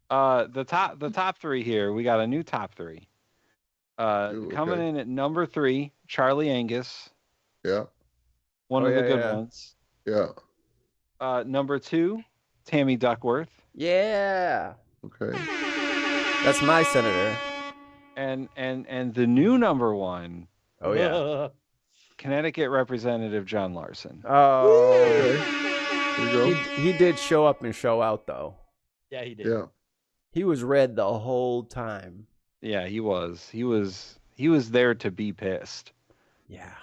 bud. The top 3 here. We got a new top 3. Coming in at number 3, Charlie Angus. Yeah. One of the good ones. Yeah. Number 2, Tammy Duckworth. Yeah. Okay. That's my senator. And the new number 1. Oh yeah. Connecticut Representative John Larson. Oh. Okay. There you go. He did show up and show out though. Yeah, he did. Yeah. He was red the whole time. Yeah, he was. He was there to be pissed. Yeah.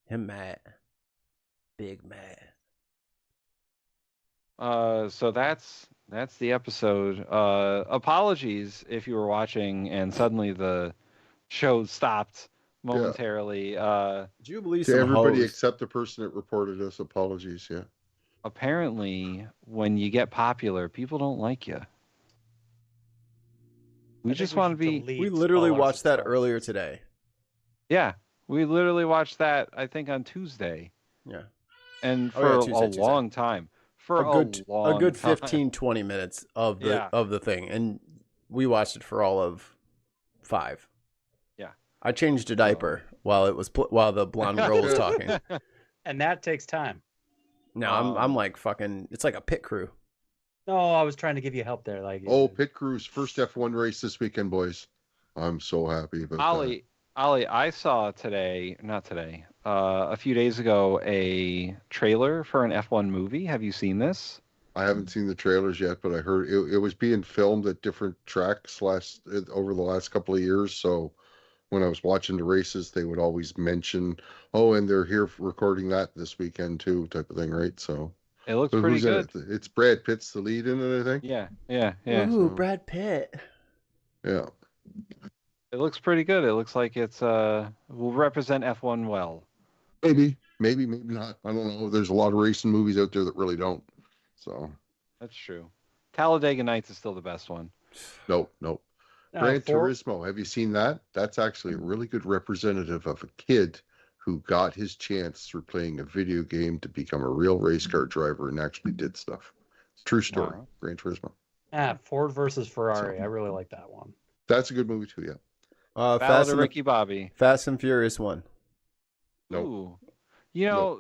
Him mad. Big mad. So that's the episode. Apologies if you were watching and suddenly the show stopped momentarily. Jubilee to everybody except the person that reported us, apologies. Yeah. Apparently, when you get popular, people don't like you. We just want to be. We literally watched that earlier today. Yeah, we literally watched that. I think on Tuesday. Yeah. And for Tuesday. long time. For a good time. 15, 20 minutes of the thing, and we watched it for all of 5. Yeah. I changed a diaper while the blonde girl was talking. And that takes time. No, I'm like fucking. It's like a pit crew. No, I was trying to give you help there. Like, pit crew's first F1 race this weekend, boys. I'm so happy about that. Ollie, I saw a few days ago, a trailer for an F1 movie. Have you seen this? I haven't seen the trailers yet, but I heard it was being filmed at different tracks over the last couple of years. So when I was watching the races, they would always mention, and they're here recording that this weekend too, type of thing, right? So it looks pretty good. It's Brad Pitt's the lead in it, I think. Yeah. Ooh, Brad Pitt. Yeah. It looks pretty good. It looks like it's will represent F1 well. Maybe not. I don't know. There's a lot of racing movies out there that really don't. So that's true. Talladega Nights is still the best one. Nope. Gran Turismo. Have you seen that? That's actually a really good representative of a kid who got his chance through playing a video game to become a real race car driver and actually did stuff. True story. Wow. Gran Turismo. Ford versus Ferrari. I really like that one. That's a good movie too. Yeah. Fast and Ricky Bobby. Fast and Furious 1. No.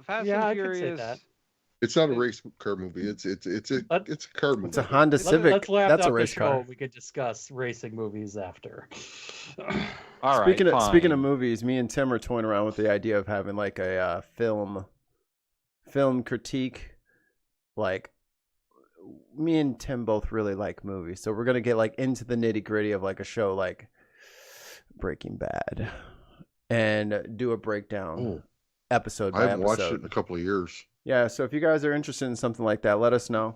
Fast and Furious. It's not a race car movie. It's a car movie. It's a Honda Civic. That's a race car. We could discuss racing movies after. All right. Speaking of movies, me and Tim are toying around with the idea of having like a film critique. Like, me and Tim both really like movies, so we're gonna get like into the nitty gritty of like a show like Breaking Bad and do a breakdown episode by episode. I haven't watched it in a couple of years. Yeah, so if you guys are interested in something like that, let us know.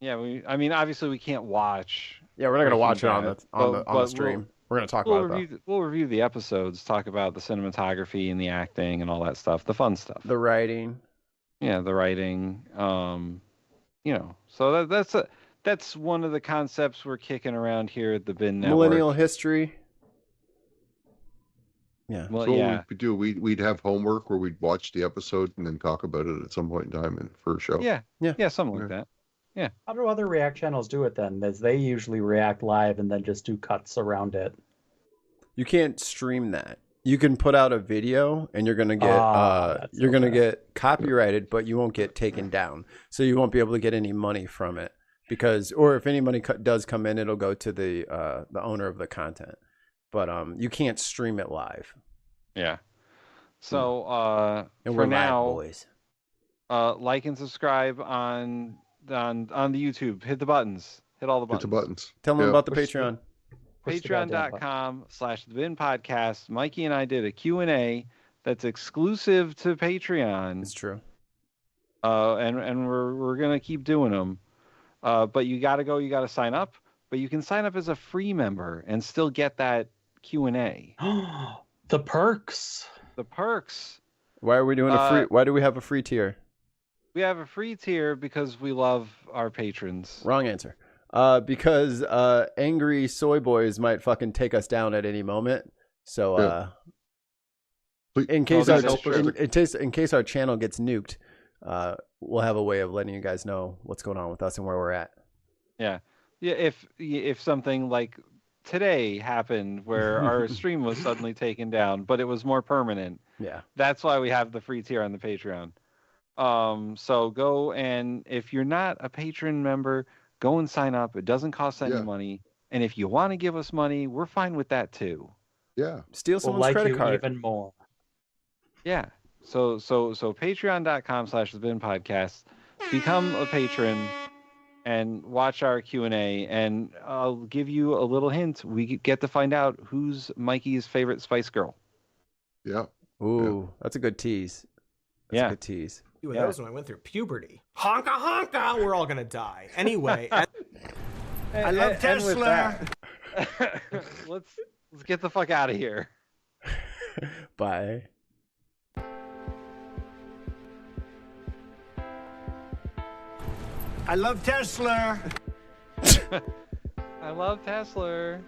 Yeah, obviously we can't watch. Yeah, we're not gonna watch it on the stream. We're gonna talk about it. We'll review the episodes, talk about the cinematography and the acting and all that stuff, the fun stuff, the writing. Yeah, the writing. So that's one of the concepts we're kicking around here at the Bin Network. Millennial history. Yeah. Well, what we'd do, we'd have homework where we'd watch the episode and then talk about it at some point in time for a show. Yeah, something like that. Yeah. How do other React channels do it then? As they usually react live and then just do cuts around it. You can't stream that. You can put out a video and you're gonna get copyrighted, but you won't get taken down. So you won't be able to get any money from it or if any money does come in, it'll go to the owner of the content. But you can't stream it live. Yeah. So for now, like and subscribe on the YouTube. Hit the buttons. Hit all the buttons. Hit the buttons. Tell them about the Patreon. Patreon.com/TheBinPodcast. Mikey and I did a Q&A that's exclusive to Patreon. It's true. And we're gonna keep doing them. But you gotta sign up. But you can sign up as a free member and still get that Q&A. The perks. Why are we doing a free? Why do we have a free tier? We have a free tier because we love our patrons. Wrong answer. Because angry soy boys might fucking take us down at any moment. So in case our channel gets nuked, we'll have a way of letting you guys know what's going on with us and where we're at. Yeah. Yeah, if something like today happened where our stream was suddenly taken down, but it was more permanent. Yeah. That's why we have the free tier on the Patreon. So go, and if you're not a patron member, go and sign up. It doesn't cost any money. And if you want to give us money, we're fine with that too. Yeah. Steal someone's credit card. Even more. Yeah. So patreon.com/TheBinPodcast. Become a patron and watch our Q&A, and I'll give you a little hint. We get to find out who's Mikey's favorite Spice Girl. Yeah. Ooh, that's a good tease. That's a good tease. That was when I went through puberty. Honka honka, we're all gonna die. Anyway, I love Tesla. Let's get the fuck out of here. Bye. I love Tesla. I love Tesla.